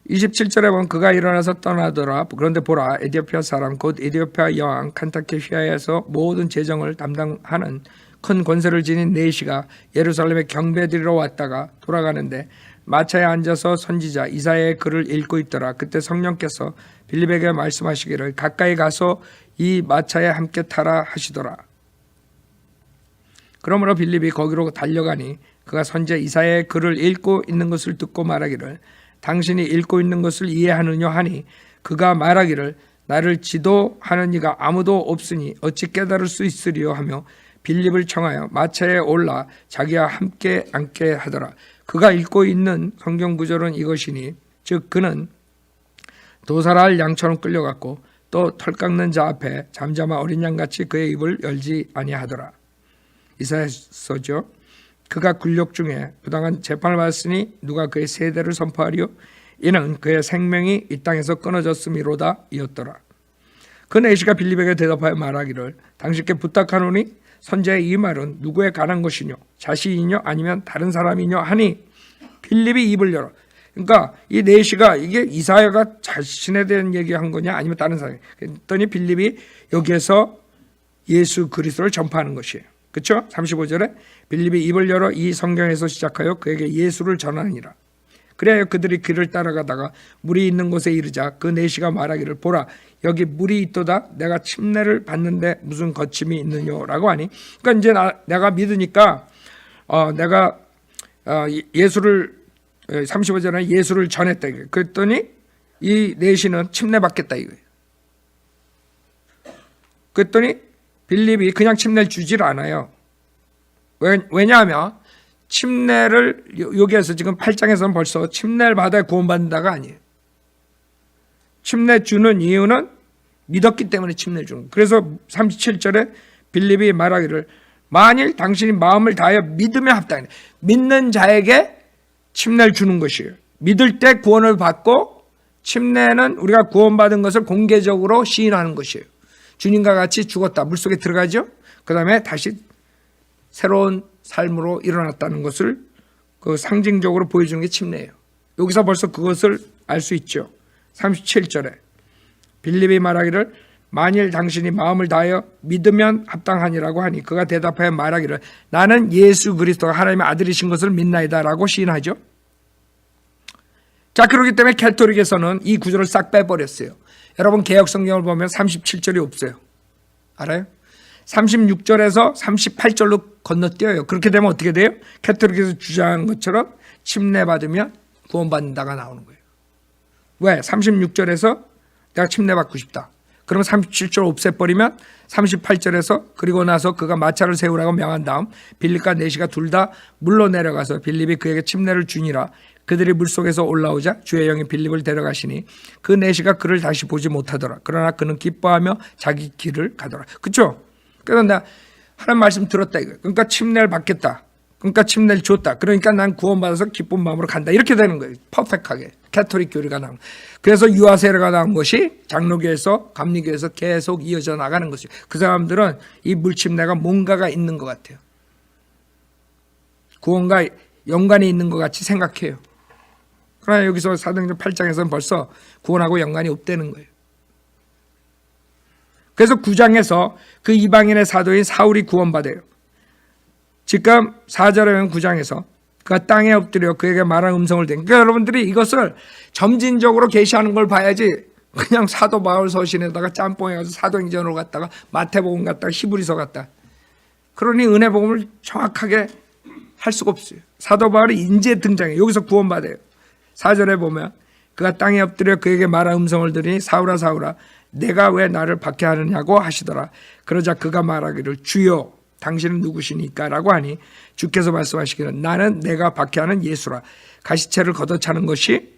27절에 보면 그가 일어나서 떠나더라. 그런데 보라 에티오피아 사람 곧 에티오피아 여왕 칸타케 휘하에서 모든 재정을 담당하는 큰 권세를 지닌 넷이가 예루살렘에 경배드리러 왔다가 돌아가는데 마차에 앉아서 선지자 이사야의 글을 읽고 있더라. 그때 성령께서 빌립에게 말씀하시기를 가까이 가서 이 마차에 함께 타라 하시더라. 그러므로 빌립이 거기로 달려가니 그가 선지자 이사야의 글을 읽고 있는 것을 듣고 말하기를 당신이 읽고 있는 것을 이해하느냐 하니 그가 말하기를 나를 지도하는 이가 아무도 없으니 어찌 깨달을 수 있으리요 하며 빌립을 청하여 마차에 올라 자기와 함께 앉게 하더라. 그가 읽고 있는 성경 구절은 이것이니 즉 그는 도살할 양처럼 끌려갔고 또 털 깎는 자 앞에 잠잠한 어린 양같이 그의 입을 열지 아니하더라. 이사야서죠. 그가 굴욕 중에 부당한 재판을 받았으니 누가 그의 세대를 선포하리요? 이는 그의 생명이 이 땅에서 끊어졌음이로다 이었더라. 그 내시가 빌립에게 대답하여 말하기를 당신께 부탁하노니 선지자의 이 말은 누구에 관한 것이뇨? 자신이뇨? 아니면 다른 사람이뇨? 하니 빌립이 입을 열어. 그러니까 이 내시가 이게 이사야가 자신에 대한 얘기한 거냐 아니면 다른 사람이. 그랬더니 빌립이 여기에서 예수 그리스도를 전파하는 것이에요. 그렇죠? 35절에 빌립이 입을 열어 이 성경에서 시작하여 그에게 예수를 전하니라. 그래야 그들이 그를 따라가다가 물이 있는 곳에 이르자 그 내시가 말하기를 보라 여기 물이 있도다 내가 침례를 받는데 무슨 거침이 있느냐라고 하니 그러니까 이제 내가 믿으니까 내가 예수를 35절에 예수를 전했다. 그랬더니 이 내시는 침례 받겠다 이거예요. 그랬더니 빌립이 그냥 침례를 주질 않아요. 왜냐하면 침례를 여기에서 지금 8장에서는 벌써 침례를 받아야 구원받는다가 아니에요. 침례 주는 이유는 믿었기 때문에 침례를 주는 거예요. 그래서 37절에 빌립이 말하기를 만일 당신이 마음을 다하여 믿으며 합당해. 믿는 자에게 침례를 주는 것이에요. 믿을 때 구원을 받고 침례는 우리가 구원받은 것을 공개적으로 시인하는 것이에요. 주님과 같이 죽었다. 물속에 들어가죠. 그 다음에 다시 새로운 삶으로 일어났다는 것을 그 상징적으로 보여주는 게 침례예요. 여기서 벌써 그것을 알 수 있죠. 37절에 빌립이 말하기를 만일 당신이 마음을 다하여 믿으면 합당하니라고 하니 그가 대답하여 말하기를 나는 예수 그리스도가 하나님의 아들이신 것을 믿나이다 라고 시인하죠. 자, 그렇기 때문에 캐토릭에서는 이 구절을 싹 빼버렸어요. 여러분 개역 성경을 보면 37절이 없어요. 알아요? 36절에서 38절로 건너뛰어요. 그렇게 되면 어떻게 돼요? 캐토릭에서 주장하는 것처럼 침례받으면 구원받는다가 나오는 거예요. 왜? 36절에서 내가 침례받고 싶다. 그러면 37절 없애버리면 38절에서 그리고 나서 그가 마차를 세우라고 명한 다음 빌립과 내시가 둘 다 물로 내려가서 빌립이 그에게 침례를 주니라. 그들이 물속에서 올라오자 주의 영이 빌립을 데려가시니 그 내시가 그를 다시 보지 못하더라. 그러나 그는 기뻐하며 자기 길을 가더라. 그렇죠? 그래서 나 하나님 말씀 들었다 이거예요. 그러니까 침례를 받겠다. 그러니까 침례를 줬다. 그러니까 난 구원받아서 기쁜 마음으로 간다. 이렇게 되는 거예요. 퍼펙트하게. 캐토릭 교리가 나온. 그래서 유아세례가 나온 것이 장로교에서 감리교에서 계속 이어져 나가는 것이에요. 그 사람들은 이 물침례가 뭔가가 있는 것 같아요. 구원과 연관이 있는 것 같이 생각해요. 그러나 여기서 사도행전 8장에서는 벌써 구원하고 연관이 없다는 거예요. 그래서 9장에서 그 이방인의 사도인 사울이 구원받아요. 지금 4절에 보면 9장에서 그가 땅에 엎드려 그에게 말한 음성을 듣고 그러니까 여러분들이 이것을 점진적으로 계시하는 걸 봐야지 그냥 사도 바울 서신에다가 짬뽕해가지고 사도행전으로 갔다가 마태복음 갔다가 히브리서 갔다 그러니 은혜복음을 정확하게 할 수가 없어요. 사도 바울이 인제 등장해요. 여기서 구원받아요. 4절에 보면 그가 땅에 엎드려 그에게 말한 음성을 들으니 사울아 사울아 내가 왜 나를 박해하느냐고 하시더라. 그러자 그가 말하기를 주여 당신은 누구시니까 라고 하니 주께서 말씀하시기를 나는 내가 박해하는 예수라. 가시체를 걷어차는 것이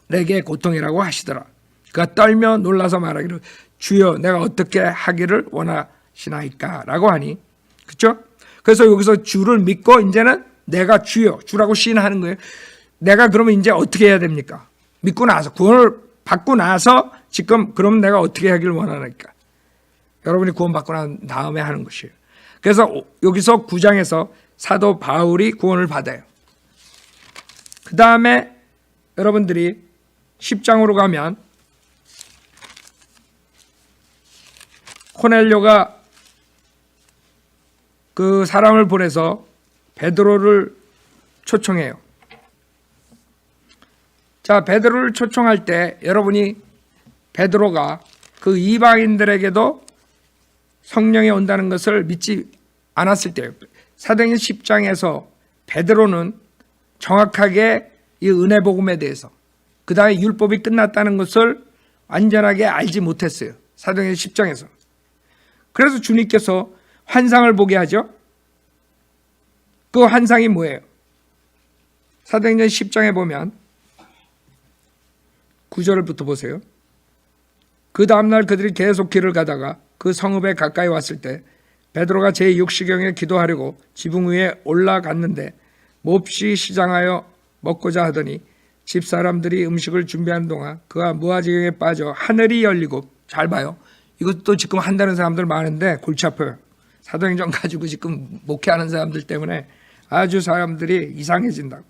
내게 고통이라고 하시더라. 그가 떨며 놀라서 말하기를 주여 내가 어떻게 하기를 원하시나이까 라고 하니 그렇죠? 그래서 여기서 주를 믿고 이제는 내가 주여 주라고 시인하는 거예요. 내가 그러면 이제 어떻게 해야 됩니까? 믿고 나서 구원을 받고 나서 지금 그럼 내가 어떻게 하기를 원하니까 여러분이 구원받고 난 다음에 하는 것이에요. 그래서 여기서 9장에서 사도 바울이 구원을 받아요. 그 다음에 여러분들이 10장으로 가면 코넬료가 그 사람을 보내서 베드로를 초청해요. 자, 베드로를 초청할 때 여러분이 베드로가 그 이방인들에게도 성령이 온다는 것을 믿지 않았을 때 사도행전 10장에서 베드로는 정확하게 이 은혜 복음에 대해서 그 다음에 율법이 끝났다는 것을 완전하게 알지 못했어요. 사도행전 10장에서. 그래서 주님께서 환상을 보게 하죠. 그 환상이 뭐예요? 사도행전 10장에 보면 9절부터 보세요. 그 다음날 그들이 계속 길을 가다가 그 성읍에 가까이 왔을 때 베드로가 제6시경에 기도하려고 지붕 위에 올라갔는데 몹시 시장하여 먹고자 하더니 집사람들이 음식을 준비하는 동안 그가 무아지경에 빠져 하늘이 열리고, 잘 봐요. 이것도 지금 한다는 사람들 많은데 골치 아파요. 사도행전 가지고 지금 목회하는 사람들 때문에 아주 사람들이 이상해진다고.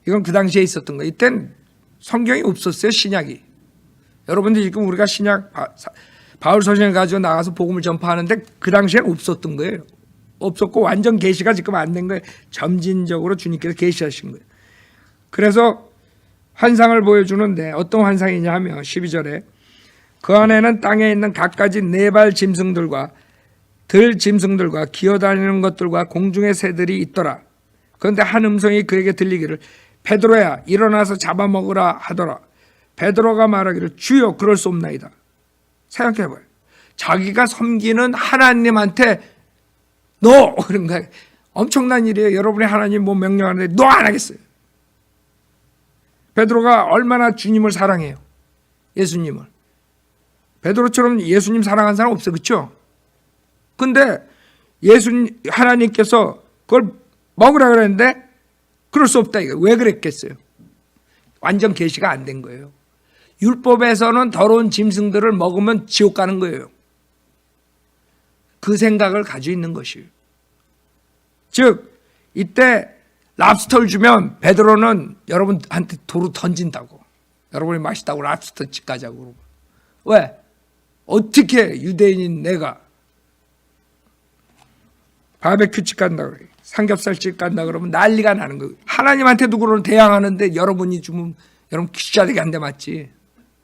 이건 그 당시에 있었던 거예요. 이땐 성경이 없었어요, 신약이. 여러분들 지금 우리가 신약 바울 서신을 가지고 나가서 복음을 전파하는데 그 당시엔 없었던 거예요. 없었고 완전 계시가 지금 안 된 거예요. 점진적으로 주님께서 계시하신 거예요. 그래서 환상을 보여주는데 어떤 환상이냐 하면 12절에 그 안에는 땅에 있는 갖가지 네발 짐승들과 들 짐승들과 기어다니는 것들과 공중의 새들이 있더라. 그런데 한 음성이 그에게 들리기를 베드로야 일어나서 잡아먹으라 하더라. 베드로가 말하기를 주여 그럴 수 없나이다. 생각해봐요. 자기가 섬기는 하나님한테 너 그런 거야. 엄청난 일이에요. 여러분이 하나님 뭐 명령하는데 너 안 하겠어요. 베드로가 얼마나 주님을 사랑해요. 예수님을. 베드로처럼 예수님 사랑하는 사람 없어요. 그렇죠? 근데 하나님께서 그걸 먹으라 그랬는데 그럴 수 없다. 이거 왜 그랬겠어요? 완전 계시가 안 된 거예요. 율법에서는 더러운 짐승들을 먹으면 지옥 가는 거예요. 그 생각을 가지고 있는 것이에요. 즉 이때 랍스터를 주면 베드로는 여러분한테 도로 던진다고. 여러분이 맛있다고 랍스터 집 가자고 그러고. 왜? 어떻게 유대인인 내가 바베큐 집 간다 그래. 삼겹살 집 간다 그러면 난리가 나는 거예요. 하나님한테도 그러면 대항하는데 여러분이 주면 여러분 귀자되게 한 대 맞지.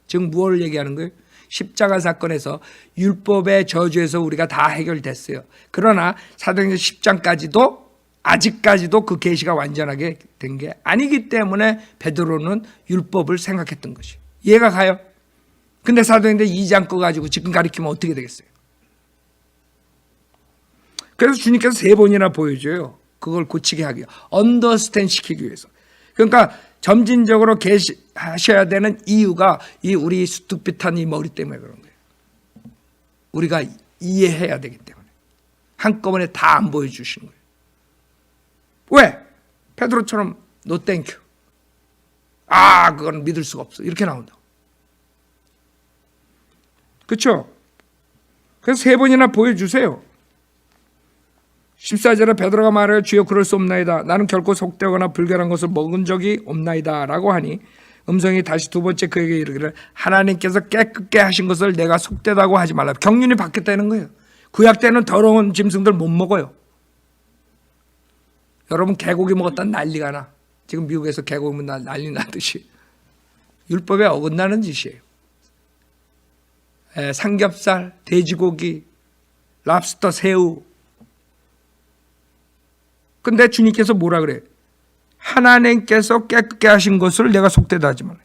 지금 무엇을 얘기하는 거예요? 십자가 사건에서 율법의 저주에서 우리가 다 해결됐어요. 그러나 사도행전 10장까지도 아직까지도 그 계시가 완전하게 된 게 아니기 때문에 베드로는 율법을 생각했던 것이 이해가 가요? 근데 사도행전 2장 거 가지고 지금 가리키면 어떻게 되겠어요? 그래서 주님께서 3번이나 보여줘요. 그걸 고치게 하기, 언더스탠 시키기 위해서. 그러니까 점진적으로 계시하셔야 되는 이유가 이 우리 수뚝빛한 이 머리 때문에 그런 거예요. 우리가 이해해야 되기 때문에 한꺼번에 다 안 보여주시는 거예요. 왜? 베드로처럼 노 땡큐. 그건 믿을 수가 없어. 이렇게 나온다. 그렇죠? 그래서 3번이나 보여주세요. 14절에 베드로가 말하여 주여 그럴 수 없나이다. 나는 결코 속되거나 불결한 것을 먹은 적이 없나이다 라고 하니 음성이 다시 2번째 그에게 이르기를 하나님께서 깨끗게 하신 것을 내가 속되다고 하지 말라. 경륜이 바뀌었다는 거예요. 구약 때는 더러운 짐승들 못 먹어요. 여러분 개고기 먹었다는 난리가 나. 지금 미국에서 개고기 먹으면 난리 나듯이 율법에 어긋나는 짓이에요. 삼겹살, 돼지고기, 랍스터, 새우. 근데 주님께서 뭐라 그래? 하나님께서 깨끗게 하신 것을 내가 속되다 하지 말라.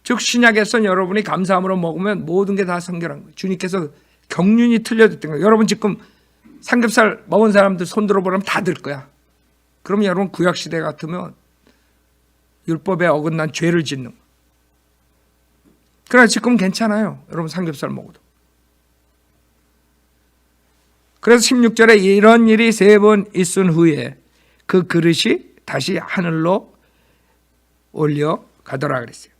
즉 신약에서는 여러분이 감사함으로 먹으면 모든 게 다 성결한 거예요. 주님께서 경륜이 틀려졌던 거예요. 여러분 지금 삼겹살 먹은 사람들 손 들어보면 다 들 거야. 그럼 여러분 구약시대 같으면 율법에 어긋난 죄를 짓는 거예요. 그러나 지금 괜찮아요. 여러분 삼겹살 먹어도. 그래서 16절에 이런 일이 3번 있은 후에 그 그릇이 다시 하늘로 올려가더라 그랬어요.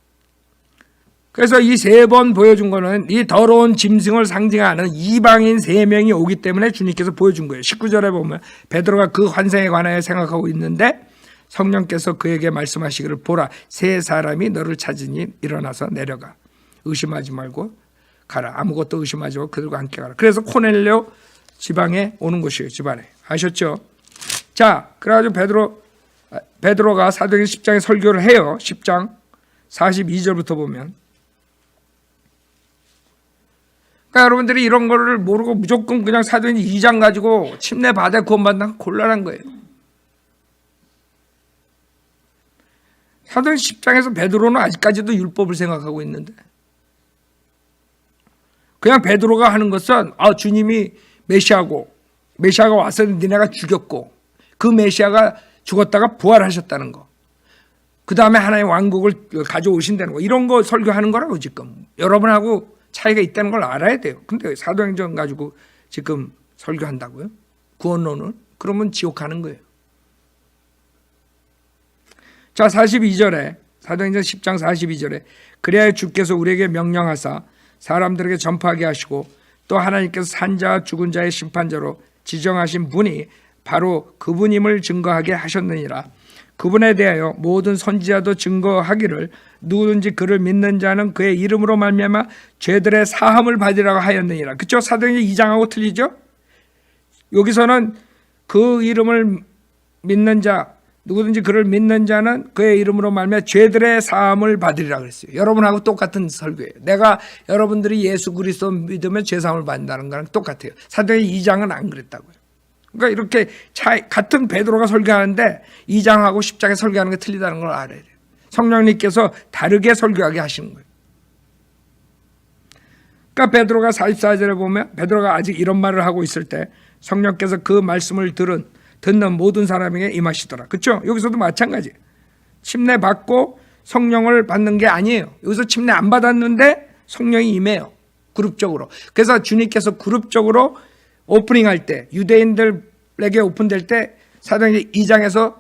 그래서 이 3번 보여준 거는 이 더러운 짐승을 상징하는 이방인 3명이 오기 때문에 주님께서 보여준 거예요. 19절에 보면 베드로가 그 환상에 관하여 생각하고 있는데 성령께서 그에게 말씀하시기를 보라 3 사람이 너를 찾으니 일어나서 내려가 의심하지 말고 가라. 아무것도 의심하지 말고 그들과 함께 가라. 그래서 코넬료 지방에 오는 것이에요. 집안에. 아셨죠? 자, 그래가지고 베드로가 사도행전 10장에 설교를 해요. 10장 42절부터 보면. 그러니까 여러분들이 이런 거를 모르고 무조건 그냥 사도행전 2장 가지고 침례 받아 구원받는 곤란한 거예요. 사도행전 10장에서 베드로는 아직까지도 율법을 생각하고 있는데 그냥 베드로가 하는 것은 주님이 메시아가 와서 니네가 죽였고 그 메시아가 죽었다가 부활하셨다는 거. 그 다음에 하나의 왕국을 가져오신다는 거, 이런 거 설교하는 거라고. 지금 여러분하고 차이가 있다는 걸 알아야 돼요. 근데 사도행전 가지고 지금 설교한다고요? 구원론을? 그러면 지옥 가는 거예요. 자, 42절에 사도행전 10장 42절에 그래야 주께서 우리에게 명령하사 사람들에게 전파하게 하시고 또 하나님께서 산자와 죽은 자의 심판자로 지정하신 분이 바로 그분임을 증거하게 하셨느니라. 그분에 대하여 모든 선지자도 증거하기를 누구든지 그를 믿는 자는 그의 이름으로 말미암아 죄들의 사함을 받으라고 하였느니라. 그렇죠? 사도행전 2장하고 틀리죠? 여기서는 그 이름을 믿는 자, 누구든지 그를 믿는 자는 그의 이름으로 말미암아 죄들의 사함을 받으리라 그랬어요. 여러분하고 똑같은 설교예요. 내가 여러분들이 예수 그리스도 믿으면 죄 사함을 받는다는 거랑 똑같아요. 사도행전 2장은 안 그랬다고요. 그러니까 이렇게 같은 베드로가 설교하는데 2장하고 10장에 설교하는 게 틀리다는 걸 알아야 돼요. 성령님께서 다르게 설교하게 하시는 거예요. 그러니까 베드로가 44절에 보면 베드로가 아직 이런 말을 하고 있을 때 성령께서 그 말씀을 듣는 모든 사람에게 임하시더라. 그렇죠? 여기서도 마찬가지예요. 침례 받고 성령을 받는 게 아니에요. 여기서 침례 안 받았는데 성령이 임해요. 그룹적으로. 그래서 주님께서 그룹적으로 오프닝할 때, 유대인들에게 오픈될 때 사도행전 2장에서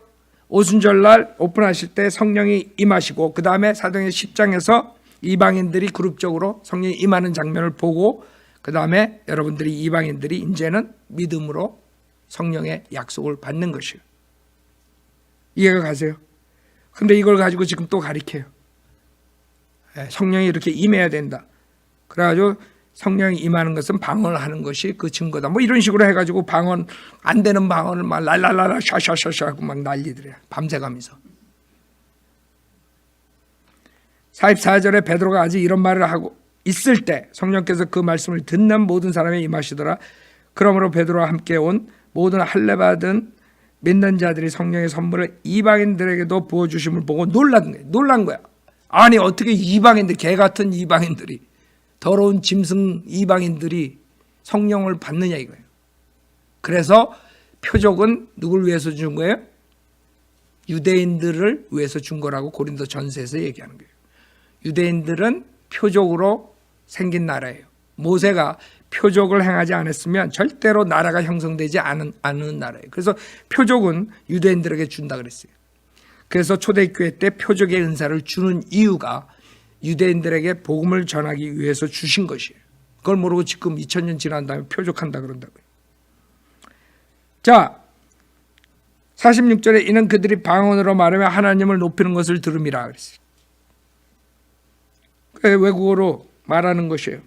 오순절날 오픈하실 때 성령이 임하시고, 그 다음에 사도행전 10장에서 이방인들이 그룹적으로 성령이 임하는 장면을 보고, 그 다음에 여러분들이 이방인들이 이제는 믿음으로 성령의 약속을 받는 것이에요. 이해가 가세요? 근데 이걸 가지고 지금 또 가리켜요. 성령이 이렇게 임해야 된다. 그래가지고 성령이 임하는 것은 방언을 하는 것이 그 증거다. 뭐 이런 식으로 해가지고 방언, 안 되는 방언을 막 랄랄랄라 샤샤샤샤 하고 막 난리더래요. 밤새가면서. 44절에 베드로가 아직 이런 말을 하고 있을 때 성령께서 그 말씀을 듣는 모든 사람이 임하시더라. 그러므로 베드로와 함께 온 모든 할례 받은 믿는 자들이 성령의 선물을 이방인들에게도 부어주심을 보고 놀란 거야. 아니 어떻게 이방인들, 개 같은 이방인들이, 더러운 짐승 이방인들이 성령을 받느냐 이거예요. 그래서 표적은 누굴 위해서 준 거예요? 유대인들을 위해서 준 거라고 고린도 전서에서 얘기하는 거예요. 유대인들은 표적으로 생긴 나라예요. 모세가 표적을 행하지 않았으면 절대로 나라가 형성되지 않은 나라예요. 그래서 표적은 유대인들에게 준다 그랬어요. 그래서 초대교회 때 표적의 은사를 주는 이유가 유대인들에게 복음을 전하기 위해서 주신 것이에요. 그걸 모르고 지금 2000년 지난 다음에 표적한다 그런다고요. 자, 46절에 이는 그들이 방언으로 말하며 하나님을 높이는 것을 들음이라 그랬어요. 외국어로 말하는 것이에요.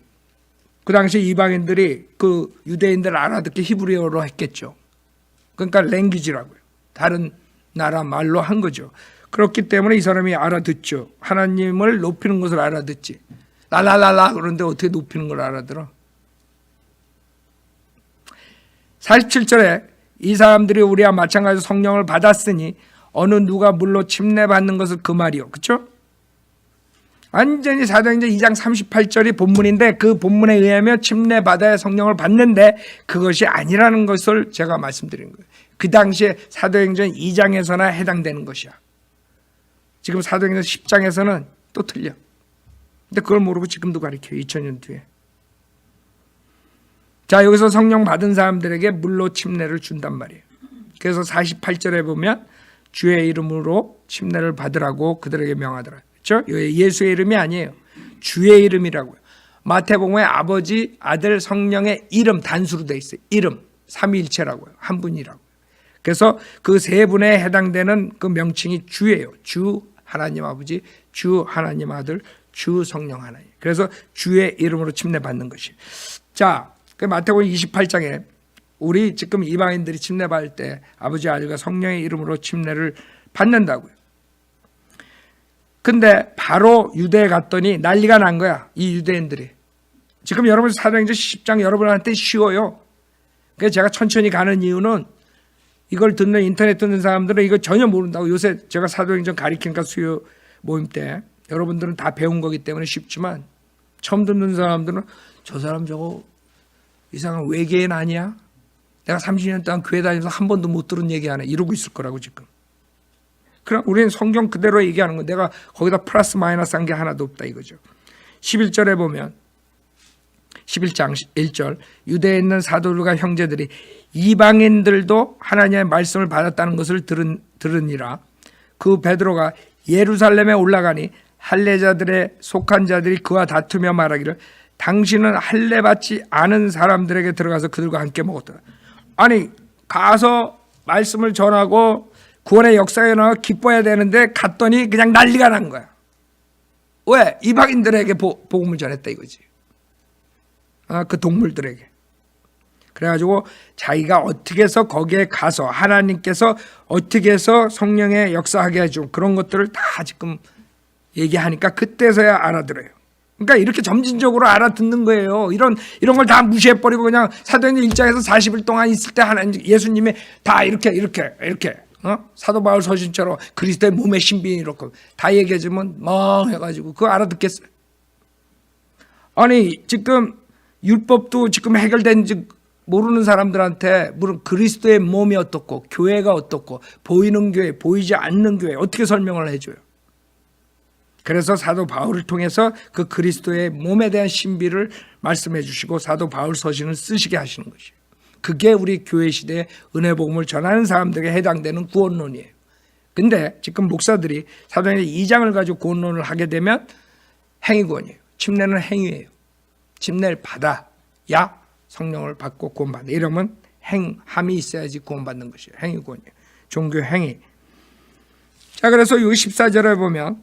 그 당시 이방인들이 그 유대인들 알아듣기 히브리어로 했겠죠. 그러니까 랭귀지라고요. 다른 나라 말로 한 거죠. 그렇기 때문에 이 사람이 알아듣죠. 하나님을 높이는 것을 알아듣지. 랄랄랄라 그런데 어떻게 높이는 걸 알아들어? 47절에 이 사람들이 우리와 마찬가지로 성령을 받았으니 어느 누가 물로 침례받는 것을 그 말이요. 그렇죠? 완전히 사도행전 2장 38절이 본문인데 그 본문에 의하면 침례받아야 성령을 받는데 그것이 아니라는 것을 제가 말씀드린 거예요. 그 당시에 사도행전 2장에서나 해당되는 것이야. 지금 사도행전 10장에서는 또 틀려. 근데 그걸 모르고 지금도 가르쳐요. 2000년 뒤에. 자, 여기서 성령 받은 사람들에게 물로 침례를 준단 말이에요. 그래서 48절에 보면 주의 이름으로 침례를 받으라고 그들에게 명하더라. 그렇죠? 예수의 이름이 아니에요. 주의 이름이라고요. 마태복음에 아버지, 아들, 성령의 이름 단수로 돼 있어요. 이름, 삼위일체라고요. 한 분이라고. 그래서 그 세 분에 해당되는 그 명칭이 주예요. 주 하나님 아버지, 주 하나님 아들, 주 성령 하나님. 그래서 주의 이름으로 침례 받는 것이. 자, 그 마태복음 28장에 우리 지금 이방인들이 침례 받을 때 아버지, 아들과 성령의 이름으로 침례를 받는다고요. 근데 바로 유대에 갔더니 난리가 난 거야. 이 유대인들이. 지금 여러분 사도행전 10장 여러분한테 쉬워요. 그래서 제가 천천히 가는 이유는 이걸 듣는 인터넷 듣는 사람들은 이거 전혀 모른다고. 요새 제가 사도행전 가리키니까 수요 모임 때 여러분들은 다 배운 거기 때문에 쉽지만 처음 듣는 사람들은 저 사람 저거 이상한 외계인 아니야? 내가 30년 동안 교회 다니면서 한 번도 못 들은 얘기 하네. 이러고 있을 거라고 지금. 그럼 우리는 성경 그대로 얘기하는 거. 내가 거기다 플러스 마이너스 한 게 하나도 없다 이거죠. 11절에 보면 11장 1절 유대에 있는 사도들과 형제들이 이방인들도 하나님의 말씀을 받았다는 것을 들으니라. 그 베드로가 예루살렘에 올라가니 할례자들의 속한 자들이 그와 다투며 말하기를 당신은 할례 받지 않은 사람들에게 들어가서 그들과 함께 먹었다. 아니 가서 말씀을 전하고 구원의 역사에 나와 기뻐해야 되는데 갔더니 그냥 난리가 난 거야. 왜? 이방인들에게 복음을 전했다 이거지. 그 동물들에게. 그래가지고 자기가 어떻게 해서 거기에 가서 하나님께서 어떻게 해서 성령의 역사하게 해준 그런 것들을 다 지금 얘기하니까 그때서야 알아들어요. 그러니까 이렇게 점진적으로 알아듣는 거예요. 이런 걸 다 무시해버리고 그냥 사도행전 1장에서 40일 동안 있을 때 하나님 예수님이 다 이렇게 사도 바울 서신처럼 그리스도의 몸의 신비는 이렇게 다 얘기해주면 해가지고 그거 알아듣겠어요? 아니 지금 율법도 지금 해결된지 모르는 사람들한테 물론 그리스도의 몸이 어떻고 교회가 어떻고 보이는 교회 보이지 않는 교회 어떻게 설명을 해줘요? 그래서 사도 바울을 통해서 그 그리스도의 몸에 대한 신비를 말씀해 주시고 사도 바울 서신을 쓰시게 하시는 것이에요. 그게 우리 교회 시대에 은혜 복음을 전하는 사람들에게 해당되는 구원론이에요. 근데 지금 목사들이 사도행전 2장을 가지고 구원론을 하게 되면 행위구원이에요. 침례는 행위예요. 침례를 받아야 성령을 받고 구원받는다. 이러면 행함이 있어야지 구원받는 것이에요. 행위구원이에요. 종교 행위. 자, 그래서 여기 14절에 보면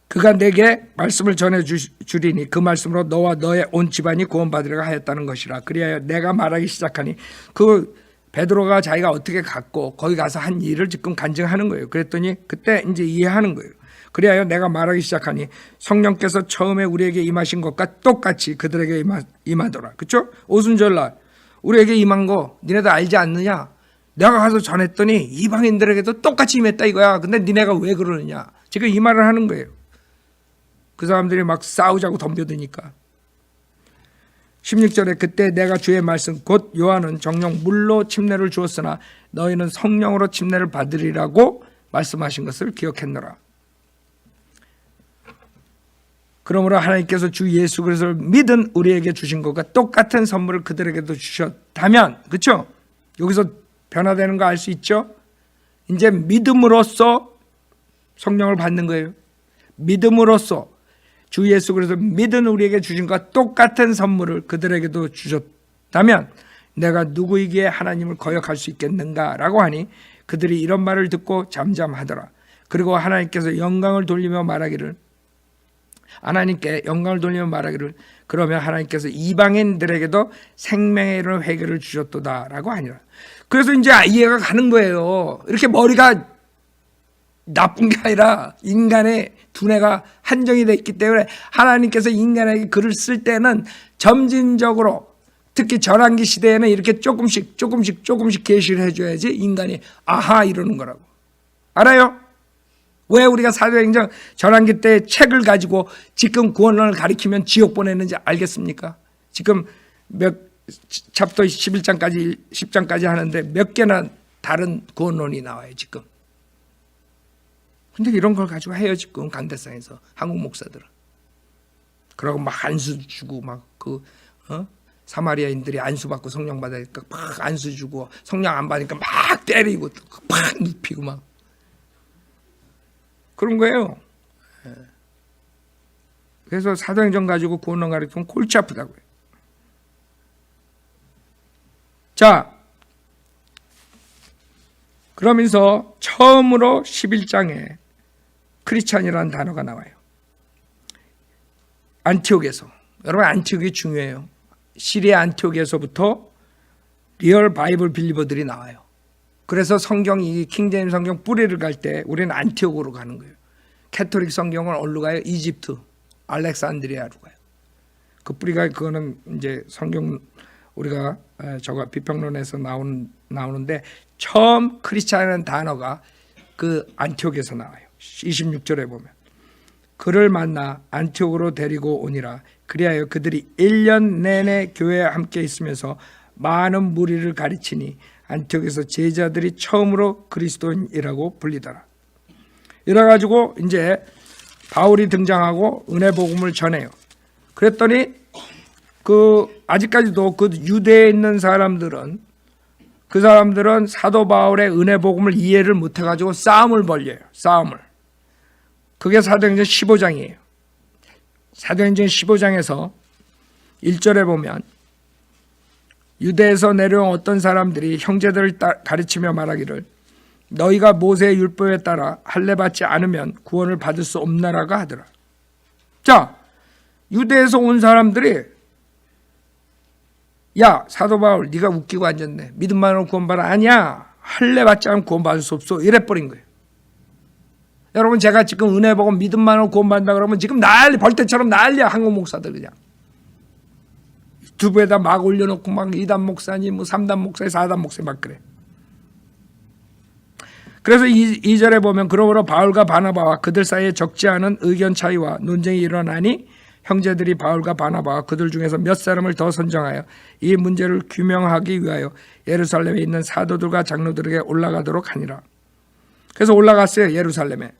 그가 내게 말씀을 전해 주리니 그 말씀으로 너와 너의 온 집안이 구원받으려고 하였다는 것이라. 그리하여 내가 말하기 시작하니 그 베드로가 자기가 어떻게 갔고 거기 가서 한 일을 지금 간증하는 거예요. 그랬더니 그때 이제 이해하는 거예요. 그리하여 내가 말하기 시작하니 성령께서 처음에 우리에게 임하신 것과 똑같이 그들에게 임하더라. 그렇죠? 오순절날 우리에게 임한 거 니네도 알지 않느냐? 내가 가서 전했더니 이방인들에게도 똑같이 임했다 이거야. 근데 니네가 왜 그러느냐? 지금 이 말을 하는 거예요. 그 사람들이 막 싸우자고 덤벼드니까. 16절에 그때 내가 주의 말씀 곧 요한은 정령 물로 침례를 주었으나 너희는 성령으로 침례를 받으리라고 말씀하신 것을 기억했노라. 그러므로 하나님께서 주 예수 그리스도를 믿은 우리에게 주신 것과 똑같은 선물을 그들에게도 주셨다면, 그렇죠? 여기서 변화되는 거 알 수 있죠? 이제 믿음으로써 성령을 받는 거예요. 믿음으로써 주 예수 그리스도를 믿은 우리에게 주신 것과 똑같은 선물을 그들에게도 주셨다면 내가 누구이기에 하나님을 거역할 수 있겠는가라고 하니 그들이 이런 말을 듣고 잠잠하더라. 그리고 하나님께서 영광을 돌리며 말하기를 그러면 하나님께서 이방인들에게도 생명의 이르는 회개를 주셨도다라고 하니라. 그래서 이제 이해가 가는 거예요. 이렇게 머리가 나쁜 게 아니라 인간의 두뇌가 한정이 되어 있기 때문에 하나님께서 인간에게 글을 쓸 때는 점진적으로 특히 전환기 시대에는 이렇게 조금씩 계시를 해줘야지 인간이 아하 이러는 거라고. 알아요? 왜 우리가 사도행전 전환기 때 책을 가지고 지금 구원론을 가리키면 지옥 보내는지 알겠습니까? 지금 챕터 11장까지 10장까지 하는데 몇 개나 다른 구원론이 나와요 지금. 근데 이런 걸 가지고 해요 지금 강대상에서 한국 목사들은. 그러고 막 안수 주고 막 사마리아인들이 안수 받고 성령 받으니까 막 안수 주고 성령 안 받으니까 막 때리고 막 눕히고 막 그런 거예요. 그래서 사도행전 가지고 구원론 가르치면 골치 아프다고요. 자, 그러면서 처음으로 11장에 크리스찬이라는 단어가 나와요. 안티옥에서. 여러분 안티옥이 중요해요. 시리아 안티옥에서부터 리얼 바이블 빌리버들이 나와요. 그래서 성경이 킹제임스 성경 뿌리를 갈 때 우리는 안티옥으로 가는 거예요. 캐톨릭 성경은 어디로 가요? 이집트, 알렉산드리아로 가요. 그 뿌리가 그거는 이제 성경 우리가 저가 비평론에서 나오는데 처음 크리스찬이라는 단어가 그 안티옥에서 나와요. 26절에 보면 그를 만나 안티옥으로 데리고 오니라. 그리하여 그들이 1년 내내 교회에 함께 있으면서 많은 무리를 가르치니 안티옥에서 제자들이 처음으로 그리스도인이라고 불리더라. 이래가지고 이제 바울이 등장하고 은혜 복음을 전해요. 그랬더니 아직까지도 그 유대에 있는 사람들은 사도 바울의 은혜 복음을 이해를 못해가지고 싸움을 벌여요. 싸움을. 그게 사도행전 15장이에요. 사도행전 15장에서 1절에 보면 유대에서 내려온 어떤 사람들이 형제들을 가르치며 말하기를 너희가 모세의 율법에 따라 할례 받지 않으면 구원을 받을 수 없나라고 하더라. 자, 유대에서 온 사람들이 야 사도 바울 네가 웃기고 앉았네. 믿음만으로 구원받아. 아니야. 할례 받지 않으면 구원받을 수 없어. 이래버린 거예요. 여러분 제가 지금 은혜 보고 믿음만으로 구원받는다 그러면 지금 벌떼처럼 난리야. 한국 목사들 그냥. 유튜브에다 막 올려놓고 막 2단 목사님, 3단 목사님, 4단 목사님 막 그래. 그래서 2절에 보면 그러므로 바울과 바나바와 그들 사이에 적지 않은 의견 차이와 논쟁이 일어나니 형제들이 바울과 바나바와 그들 중에서 몇 사람을 더 선정하여 이 문제를 규명하기 위하여 예루살렘에 있는 사도들과 장로들에게 올라가도록 하니라. 그래서 올라갔어요. 예루살렘에.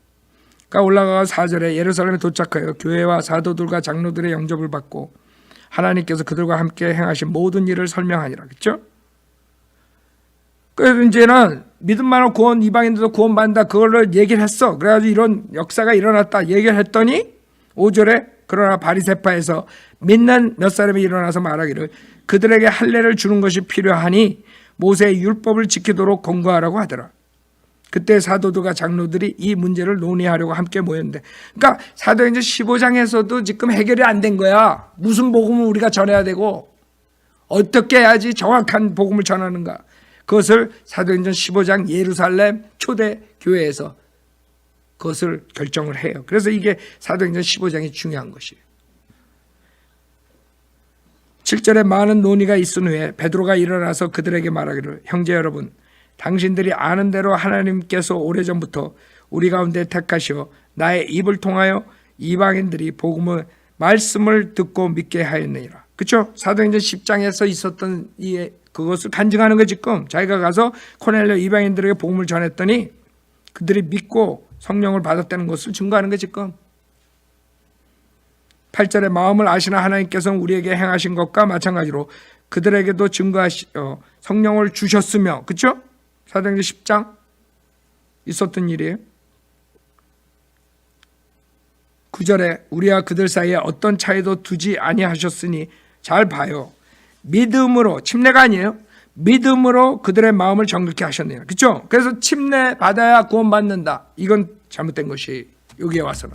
그러니까 올라가서 4절에 예루살렘에 도착하여 교회와 사도들과 장로들의 영접을 받고 하나님께서 그들과 함께 행하신 모든 일을 설명하니라. 그렇죠? 그래서 이제는 믿음만으로 구원, 이방인들도 구원받는다. 그걸로 얘기를 했어. 그래가지고 이런 역사가 일어났다. 얘기를 했더니 5절에 그러나 바리새파에서 믿는 몇 사람이 일어나서 말하기를 그들에게 할례를 주는 것이 필요하니 모세의 율법을 지키도록 권고하라고 하더라. 그때 사도들과 장로들이 이 문제를 논의하려고 함께 모였는데, 그러니까 사도행전 15장에서도 지금 해결이 안 된 거야. 무슨 복음을 우리가 전해야 되고 어떻게 해야지 정확한 복음을 전하는가. 그것을 사도행전 15장 예루살렘 초대 교회에서 그것을 결정을 해요. 그래서 이게 사도행전 15장이 중요한 것이에요. 7절에 많은 논의가 있은 후에 베드로가 일어나서 그들에게 말하기를 형제 여러분 당신들이 아는 대로 하나님께서 오래전부터 우리 가운데 택하시어 나의 입을 통하여 이방인들이 복음의 말씀을 듣고 믿게 하였느니라. 그렇죠? 사도행전 10장에서 있었던 그것을 간증하는 거 지금 자기가 가서 코넬료 이방인들에게 복음을 전했더니 그들이 믿고 성령을 받았다는 것을 증거하는 거 지금. 8절에 마음을 아시나 하나님께서는 우리에게 행하신 것과 마찬가지로 그들에게도 성령을 주셨으며, 그렇죠? 사도행전 10장 있었던 일이에요. 9절에 우리와 그들 사이에 어떤 차이도 두지 아니하셨으니 잘 봐요. 믿음으로, 침례가 아니에요. 믿음으로 그들의 마음을 정결케 하셨네요. 그렇죠? 그래서 침례 받아야 구원받는다. 이건 잘못된 것이 여기에 와서는.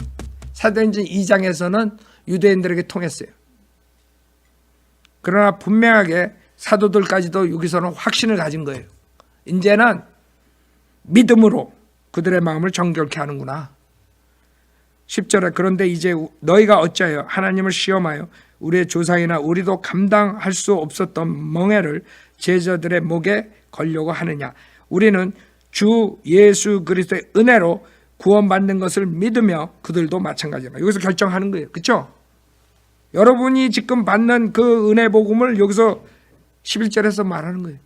사도행전 2장에서는 유대인들에게 통했어요. 그러나 분명하게 사도들까지도 여기서는 확신을 가진 거예요. 이제는 믿음으로 그들의 마음을 정결케 하는구나. 10절에 그런데 이제 너희가 어찌하여 하나님을 시험하여 우리의 조상이나 우리도 감당할 수 없었던 멍에를 제자들의 목에 걸려고 하느냐. 우리는 주 예수 그리스도의 은혜로 구원받는 것을 믿으며 그들도 마찬가지다. 여기서 결정하는 거예요. 그렇죠? 여러분이 지금 받는 그 은혜 복음을 여기서 11절에서 말하는 거예요.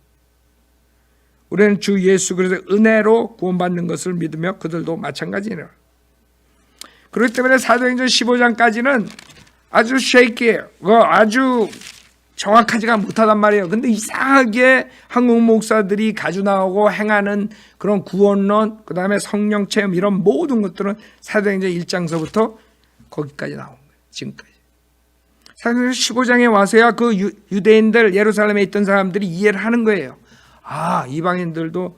우리는 주 예수 그리스도의 은혜로 구원받는 것을 믿으며 그들도 마찬가지니라. 그렇기 때문에 사도행전 15장까지는 아주 쉐이키해요. 아주 정확하지가 못하단 말이에요. 근데 이상하게 한국 목사들이 가지고 나오고 행하는 그런 구원론, 그 다음에 성령 체험 이런 모든 것들은 사도행전 1장서부터 거기까지 나온 거예요. 지금까지. 사도행전 15장에 와서야 그 유대인들, 예루살렘에 있던 사람들이 이해를 하는 거예요. 아, 이방인들도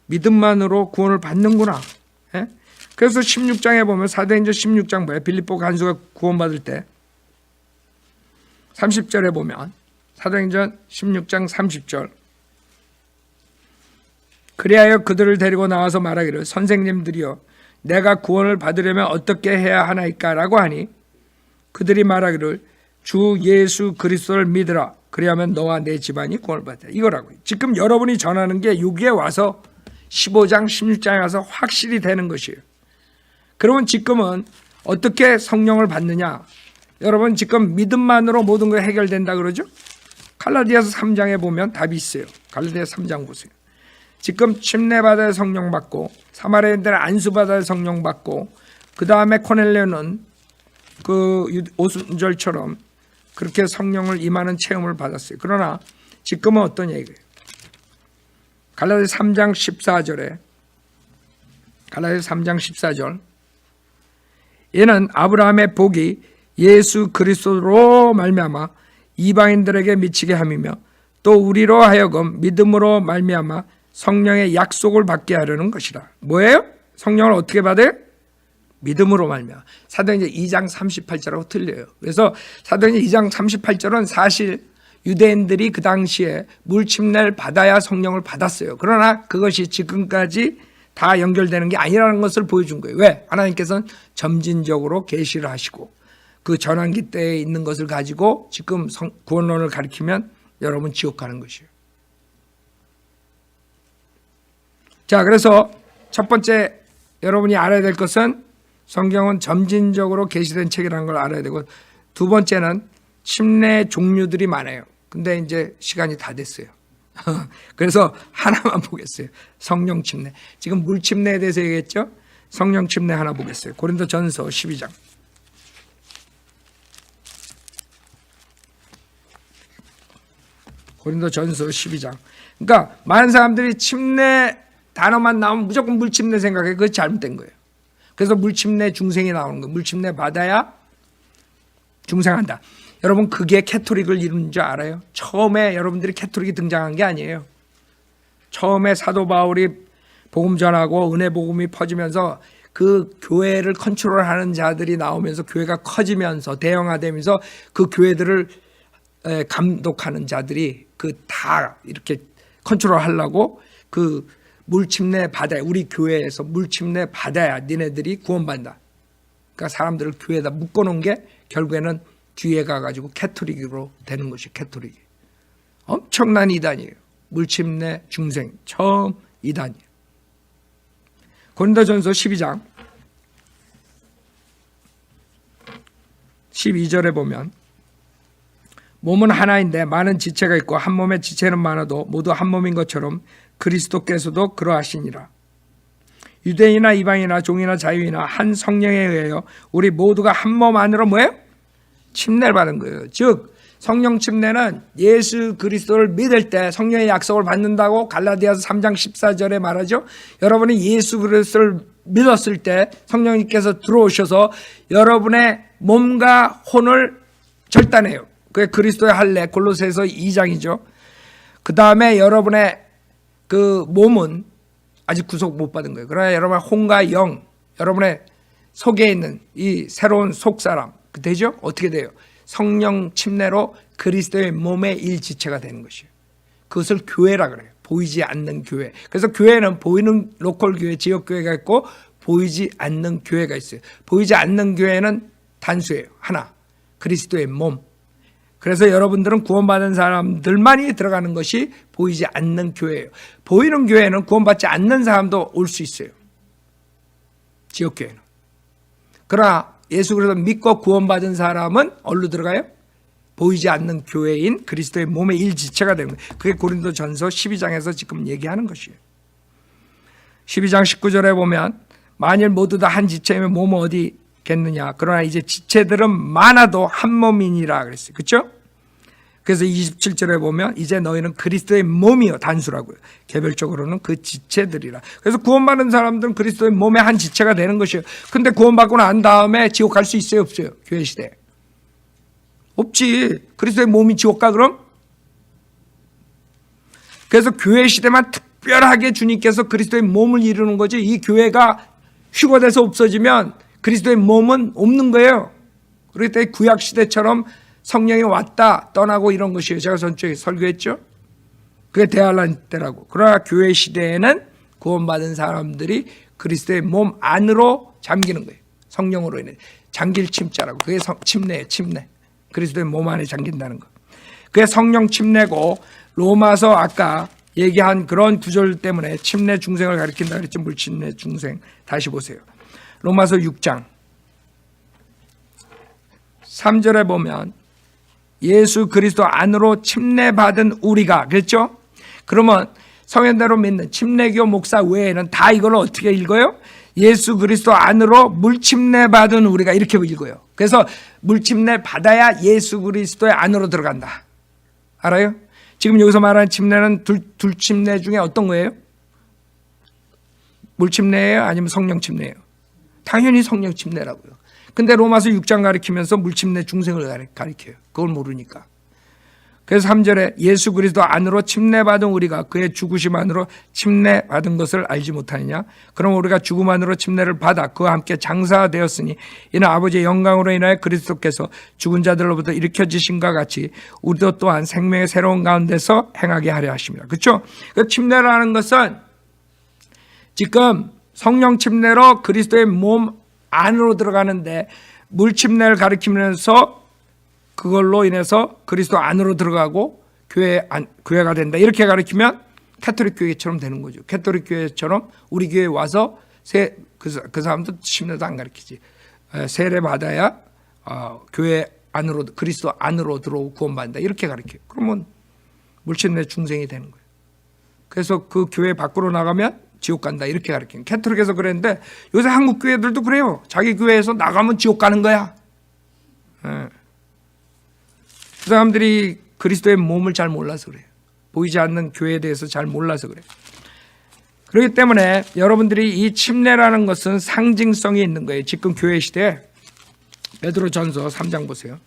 믿음만으로 구원을 받는구나. 예? 그래서 16장에 보면 사도행전 16장 뭐예요? 빌립보 간수가 구원받을 때 30절에 보면 사도행전 16장 30절 그리하여 그들을 데리고 나와서 말하기를 선생님들이여 내가 구원을 받으려면 어떻게 해야 하나이까 라고 하니 그들이 말하기를 주 예수 그리스도를 믿으라 그리하면 너와 내 집안이 구원을 받으라 이거라고요. 지금 여러분이 전하는 게 여기에 와서 15장 16장에 와서 확실히 되는 것이에요. 그러면 지금은 어떻게 성령을 받느냐? 여러분 지금 믿음만으로 모든 게 해결된다 그러죠? 갈라디아서 3장에 보면 답이 있어요. 갈라디아서 3장 보세요. 지금 침례받아야 성령 받고 사마리아인들은 안수받아야 성령 받고 그 다음에 코넬레오는 그 오순절처럼 그렇게 성령을 임하는 체험을 받았어요. 그러나 지금은 어떤 얘기예요? 갈라디아서 3장 14절에 갈라디아서 3장 14절 이는 아브라함의 복이 예수 그리스도로 말미암아 이방인들에게 미치게 함이며 또 우리로 하여금 믿음으로 말미암아 성령의 약속을 받게 하려는 것이라. 뭐예요? 성령을 어떻게 받아요? 믿음으로 말미암아. 사도행전 2장 38절하고 틀려요. 그래서 사도행전 2장 38절은 사실 유대인들이 그 당시에 물 침례를 받아야 성령을 받았어요. 그러나 그것이 지금까지 다 연결되는 게 아니라는 것을 보여준 거예요. 왜? 하나님께서는 점진적으로 계시를 하시고 그 전환기 때에 있는 것을 가지고 지금 구원론을 가리키면 여러분 지옥 가는 것이에요. 자, 그래서 첫 번째 여러분이 알아야 될 것은 성경은 점진적으로 계시된 책이라는 걸 알아야 되고, 두 번째는 침례 종류들이 많아요. 근데 이제 시간이 다 됐어요. 그래서 하나만 보겠어요. 성령 침례. 지금 물 침례에 대해서 얘기했죠? 성령 침례 하나 보겠어요. 고린도전서 12장. 고린도전서 12장. 그러니까 많은 사람들이 침례 단어만 나오면 무조건 물 침례 생각해. 그거 잘못된 거예요. 그래서 물 침례 중생이 나오는 거예요. 물 침례 받아야 중생한다. 여러분 그게 캐토릭을 이루는 줄 알아요? 처음에 여러분들이 캐토릭이 등장한 게 아니에요. 처음에 사도 바울이 복음 전하고 은혜 복음이 퍼지면서 그 교회를 컨트롤하는 자들이 나오면서 교회가 커지면서 대형화되면서 그 교회들을 감독하는 자들이 그 다 이렇게 컨트롤하려고 그 물침례 받아야, 우리 교회에서 물침례 받아야 니네들이 구원받는다. 그러니까 사람들을 교회에다 묶어놓은 게 결국에는 뒤에 가가지고 캐토릭으로 되는 것이 캐토릭이. 엄청난 이단이에요. 물침례 중생 처음 이단이에요. 고린도전서 12장 12절에 보면 몸은 하나인데 많은 지체가 있고 한 몸에 지체는 많아도 모두 한 몸인 것처럼 그리스도께서도 그러하시니라. 유대인이나 이방이나 종이나 자유이나 한 성령에 의하여 우리 모두가 한 몸 안으로 뭐예요? 침례를 받은 거예요. 즉 성령 침례는 예수 그리스도를 믿을 때 성령의 약속을 받는다고 갈라디아서 3장 14절에 말하죠. 여러분이 예수 그리스도를 믿었을 때 성령님께서 들어오셔서 여러분의 몸과 혼을 절단해요. 그게 그리스도의 할례, 골로새서 2장이죠. 그 다음에 여러분의 그 몸은 아직 구속 못 받은 거예요. 그러나 여러분의 혼과 영, 여러분의 속에 있는 이 새로운 속사람, 되죠? 어떻게 돼요? 성령 침례로 그리스도의 몸의 일지체가 되는 것이에요. 그것을 교회라 그래요. 보이지 않는 교회. 그래서 교회는 보이는 로컬 교회, 지역 교회가 있고 보이지 않는 교회가 있어요. 보이지 않는 교회는 단수예요. 하나, 그리스도의 몸. 그래서 여러분들은 구원받은 사람들만이 들어가는 것이 보이지 않는 교회예요. 보이는 교회는 구원받지 않는 사람도 올 수 있어요. 지역 교회는. 그러나 예수 그리스도 믿고 구원받은 사람은 어디로 들어가요? 보이지 않는 교회인 그리스도의 몸의 일지체가 되는 거예요. 그게 고린도전서 12장에서 지금 얘기하는 것이에요. 12장 19절에 보면 만일 모두 다 한 지체면 몸은 어디겠느냐. 그러나 이제 지체들은 많아도 한 몸이니라 그랬어요. 그렇죠? 그래서 27절에 보면 이제 너희는 그리스도의 몸이요, 단수라고요. 개별적으로는 그 지체들이라. 그래서 구원받은 사람들은 그리스도의 몸의 한 지체가 되는 것이에요. 근데 구원받고 난 다음에 지옥 갈 수 있어요, 없어요? 교회 시대에. 없지. 그리스도의 몸이 지옥 가 그럼? 그래서 교회 시대만 특별하게 주님께서 그리스도의 몸을 이루는 거지, 이 교회가 휴거돼서 없어지면 그리스도의 몸은 없는 거예요. 그럴 때 구약 시대처럼 성령이 왔다 떠나고 이런 것이에요. 제가 전주에 설교했죠. 그게 대환란 때라고. 그러나 교회 시대에는 구원받은 사람들이 그리스도의 몸 안으로 잠기는 거예요. 성령으로 인해 잠길 침자라고. 그게 침례예요. 침례. 그리스도의 몸 안에 잠긴다는 거. 그게 성령 침례고, 로마서 아까 얘기한 그런 구절 때문에 침례 중생을 가리킨다 그랬죠. 물침례 중생. 다시 보세요. 로마서 6장 3절에 보면 예수 그리스도 안으로 침례받은 우리가, 그랬죠? 그러면 성현대로 믿는 침례교 목사 외에는 다 이걸 어떻게 읽어요? 예수 그리스도 안으로 물침례 받은 우리가 이렇게 읽어요. 그래서 물침례 받아야 예수 그리스도의 안으로 들어간다. 알아요? 지금 여기서 말하는 침례는 둘 침례 중에 어떤 거예요? 물침례예요? 아니면 성령 침례예요? 당연히 성령 침례라고요. 근데 로마서 6장 가리키면서 물침례 중생을 가리켜요. 그걸 모르니까. 그래서 3절에 예수 그리스도 안으로 침례받은 우리가 그의 죽으심 안으로 침례받은 것을 알지 못하느냐. 그럼 우리가 죽음 안으로 침례를 받아 그와 함께 장사되었으니 이는 아버지의 영광으로 인하여 그리스도께서 죽은 자들로부터 일으켜지신과 같이 우리도 또한 생명의 새로운 가운데서 행하게 하려 하십니다. 그렇죠? 그 침례라는 것은 지금 성령 침례로 그리스도의 몸 안으로 들어가는데 물 침례를 가리키면서 그걸로 인해서 그리스도 안으로 들어가고 교회가 된다. 이렇게 가르치면 캐톨릭 교회처럼 되는 거죠. 캐톨릭 교회처럼 우리 교회에 와서 그 사람도 침례도 안 가르치지. 세례 받아야 교회 안으로 그리스도 안으로 들어오고 구원받는다. 이렇게 가르쳐요. 그러면 물침례 중생이 되는 거예요. 그래서 그 교회 밖으로 나가면 지옥 간다. 이렇게 가르쳐요. 캐톨릭에서 그랬는데 요새 한국 교회들도 그래요. 자기 교회에서 나가면 지옥 가는 거야. 그 사람들이 그리스도의 몸을 잘 몰라서 그래요. 보이지 않는 교회에 대해서 잘 몰라서 그래요. 그렇기 때문에 여러분들이 이 침례라는 것은 상징성이 있는 거예요. 지금 교회 시대에 베드로전서 3장 보세요.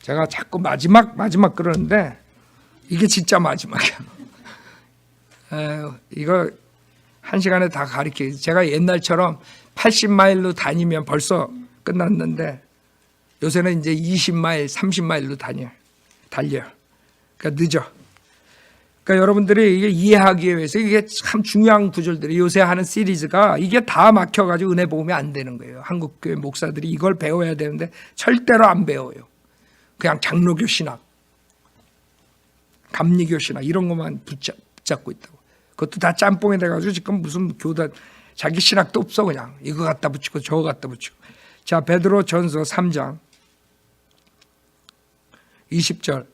제가 자꾸 마지막 그러는데 이게 진짜 마지막이야. 이거 한 시간에 다 가르쳐요. 제가 옛날처럼 80마일로 다니면 벌써 끝났는데 요새는 이제 20마일, 30마일로 달려요. 그러니까 늦어. 그러니까 여러분들이 이게 이해하기 위해서 이게 참 중요한 구절들이 요새 하는 시리즈가 이게 다 막혀가지고 은혜 복음이 안 되는 거예요. 한국교회 목사들이 이걸 배워야 되는데 절대로 안 배워요. 그냥 장로교 신학, 감리교 신학 이런 것만 붙잡고 있다고. 그것도 다 짬뽕이 돼가지고 지금 무슨 교단 자기 신학도 없어. 그냥 이거 갖다 붙이고 저거 갖다 붙이고. 자, 베드로전서 3장 20절.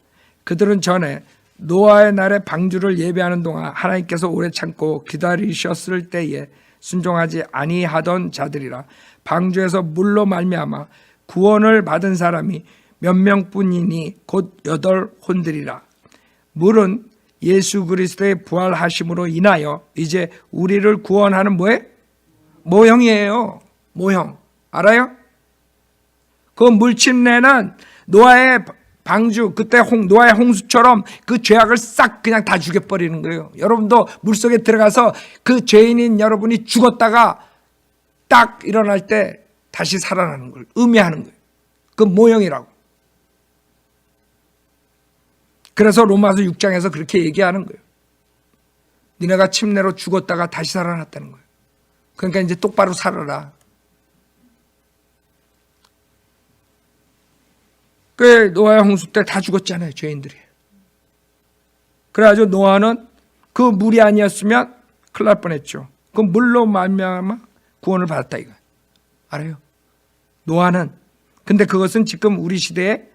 그들은 전에 노아의 날에 방주를 예배하는 동안 하나님께서 오래 참고 기다리셨을 때에 순종하지 아니하던 자들이라. 방주에서 물로 말미암아 구원을 받은 사람이 몇 명뿐이니 곧 8혼들이라. 물은 예수 그리스도의 부활하심으로 인하여 이제 우리를 구원하는 모형이에요. 모형. 알아요? 그 물침례는 노아의 방주, 그때 노아의 홍수처럼 그 죄악을 싹 그냥 다 죽여버리는 거예요. 여러분도 물속에 들어가서 그 죄인인 여러분이 죽었다가 딱 일어날 때 다시 살아나는 걸 의미하는 거예요. 그 모형이라고. 그래서 로마서 6장에서 그렇게 얘기하는 거예요. 니네가 침례로 죽었다가 다시 살아났다는 거예요. 그러니까 이제 똑바로 살아라. 그 노아의 홍수 때 다 죽었잖아요, 죄인들이. 그래가지고 노아는 그 물이 아니었으면 큰일 날 뻔했죠. 그 물로 말미암아 구원을 받았다 이거. 알아요? 노아는. 근데 그것은 지금 우리 시대의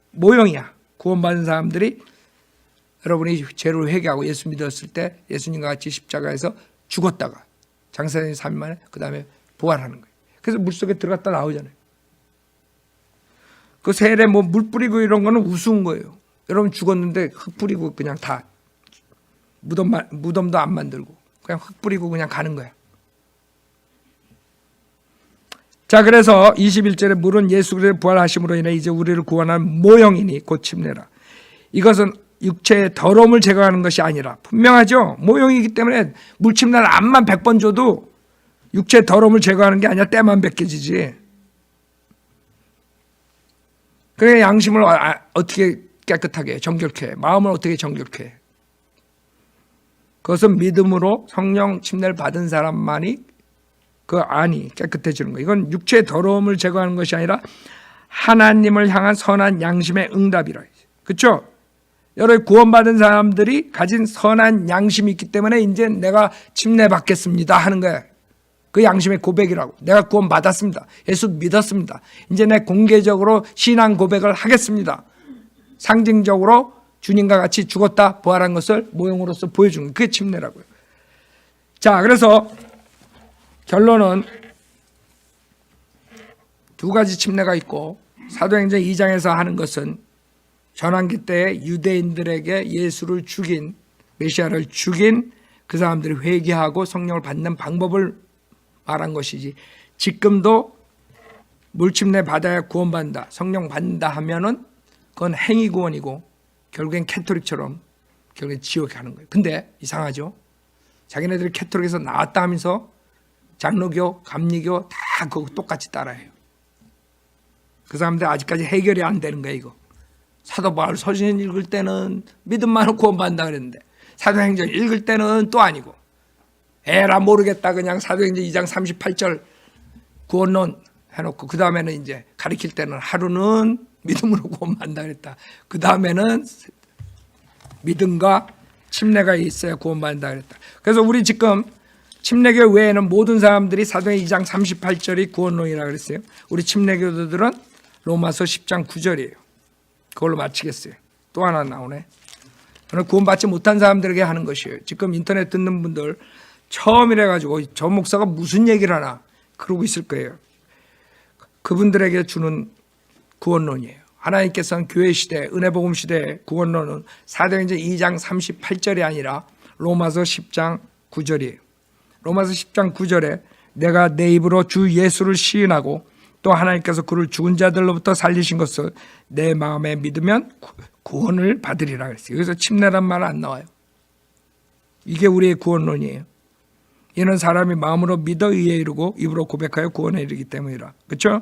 모형이야. 구원받은 사람들이 여러분이 죄를 회개하고 예수 믿었을 때 예수님과 같이 십자가에서 죽었다가 장사된 3일 만에 그 다음에 부활하는 거예요. 그래서 물속에 들어갔다 나오잖아요. 그 세례 물 뿌리고 이런 거는 우스운 거예요. 여러분 죽었는데 흙 뿌리고 그냥 다 무덤도 안 만들고 그냥 흙 뿌리고 그냥 가는 거야. 자, 그래서 21절에 물은 예수 그리스도의 부활하심으로 인해 이제 우리를 구원하는 모형이니 곧 침례라. 이것은 육체의 더러움을 제거하는 것이 아니라 분명하죠. 모형이기 때문에 물침례를 암만 100번 줘도 육체의 더러움을 제거하는 게 아니라 때만 벗겨지지. 그래 양심을 어떻게 깨끗하게 정결케 해? 마음을 어떻게 정결케 해? 그것은 믿음으로 성령 침례를 받은 사람만이 그 안이 깨끗해지는 거예요. 이건 육체의 더러움을 제거하는 것이 아니라 하나님을 향한 선한 양심의 응답이라. 그렇죠? 여러 구원받은 사람들이 가진 선한 양심이 있기 때문에 이제 내가 침례 받겠습니다 하는 거예요. 그 양심의 고백이라고. 내가 구원 받았습니다. 예수 믿었습니다. 이제 내 공개적으로 신앙 고백을 하겠습니다. 상징적으로 주님과 같이 죽었다 부활한 것을 모형으로서 보여주는 그게 침례라고요. 자, 그래서 결론은 두 가지 침례가 있고, 사도행전 2장에서 하는 것은 전환기 때 유대인들에게 예수를 죽인, 메시아를 죽인 그 사람들이 회개하고 성령을 받는 방법을 말한 것이지, 지금도 물침례 받아야 구원받는다, 성령 받는다 하면은 그건 행위 구원이고 결국엔 캐토릭처럼 결국엔 지옥에 가는 거예요. 근데 이상하죠? 자기네들이 캐토릭에서 나왔다 하면서 장로교, 감리교 다 그거 똑같이 따라해요. 그 사람들 아직까지 해결이 안 되는 거예요. 이거 사도 바울 서신 읽을 때는 믿음만으로 구원받는다 그랬는데, 사도행전 읽을 때는 또 아니고, 에라 모르겠다 그냥 사도행전 2장 38절 구원론 해놓고, 그 다음에는 이제 가르칠 때는 하루는 믿음으로 구원받는다 그랬다, 그 다음에는 믿음과 침례가 있어야 구원받는다 그랬다. 그래서 우리 지금 침례교 외에는 모든 사람들이 사도행전 2장 38절이 구원론이라고 그랬어요. 우리 침례교도들은 로마서 10장 9절이에요. 그걸로 마치겠어요. 또 하나 나오네. 저는 구원받지 못한 사람들에게 하는 것이에요. 지금 인터넷 듣는 분들 처음이라 가지고 저 목사가 무슨 얘기를 하나 그러고 있을 거예요. 그분들에게 주는 구원론이에요. 하나님께서는 교회 시대, 은혜복음 시대의 구원론은 사도행전 2장 38절이 아니라 로마서 10장 9절이에요. 로마서 10장 9절에 내가 내 입으로 주 예수를 시인하고 또 하나님께서 그를 죽은 자들로부터 살리신 것을 내 마음에 믿으면 구원을 받으리라 그랬어요. 여기서 침례란 말 안 나와요. 이게 우리의 구원론이에요. 이는 사람이 마음으로 믿어 의에 이르고 입으로 고백하여 구원에 이르기 때문이라. 그렇죠?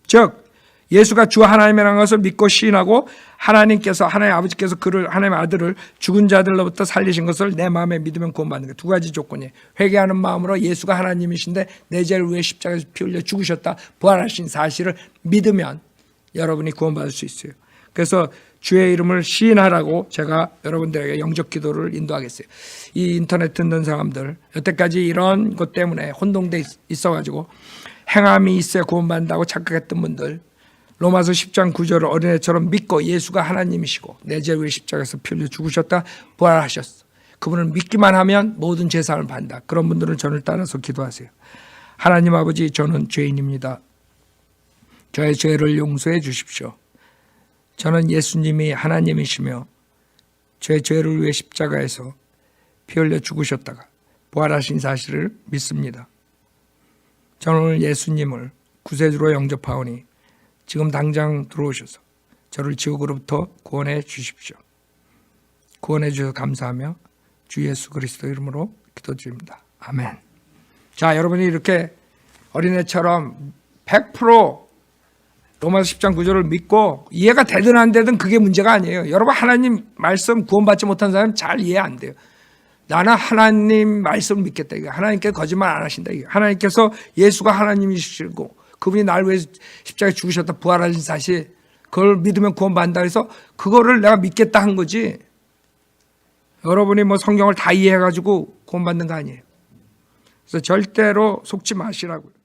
즉 예수가 주 하나님이라는 것을 믿고 시인하고 하나님께서, 하나님 아버지께서 그를, 하나님의 아들을 죽은 자들로부터 살리신 것을 내 마음에 믿으면 구원받는 거예요. 두 가지 조건이에요. 회개하는 마음으로 예수가 하나님이신데 내 죄를 위해 십자가에서 피 흘려 죽으셨다, 부활하신 사실을 믿으면 여러분이 구원받을 수 있어요. 그래서 주의 이름을 시인하라고 제가 여러분들에게 영적 기도를 인도하겠어요. 이 인터넷 듣는 사람들, 여태까지 이런 것 때문에 혼동돼 있어가지고 행함이 있어야 구원받는다고 착각했던 분들, 로마서 10장 9절을 어린애처럼 믿고 예수가 하나님이시고 내 죄를 위해 십자가에서 피 흘려 죽으셨다, 부활하셨어, 그분을 믿기만 하면 모든 죄사함을 받는다. 그런 분들은 저를 따라서 기도하세요. 하나님 아버지, 저는 죄인입니다. 저의 죄를 용서해 주십시오. 저는 예수님이 하나님이시며 제 죄를 위해 십자가에서 피 흘려 죽으셨다가 부활하신 사실을 믿습니다. 저는 오늘 예수님을 구세주로 영접하오니 지금 당장 들어오셔서 저를 지옥으로부터 구원해 주십시오. 구원해 주셔서 감사하며 주 예수 그리스도 이름으로 기도드립니다. 아멘. 자, 여러분이 이렇게 어린애처럼 100% 로마서 10장 9절을 믿고 이해가 되든 안 되든 그게 문제가 아니에요. 여러분, 하나님 말씀 구원받지 못한 사람 잘 이해 안 돼요. 나는 하나님 말씀을 믿겠다. 이거 하나님께서 거짓말 안 하신다. 이거 하나님께서 예수가 하나님이시고 그분이 나를 위해 십자가에 죽으셨다, 부활하신 사실, 그걸 믿으면 구원받는다 해서 그거를 내가 믿겠다 한 거지, 여러분이 뭐 성경을 다 이해해가지고 구원받는 거 아니에요. 그래서 절대로 속지 마시라고요.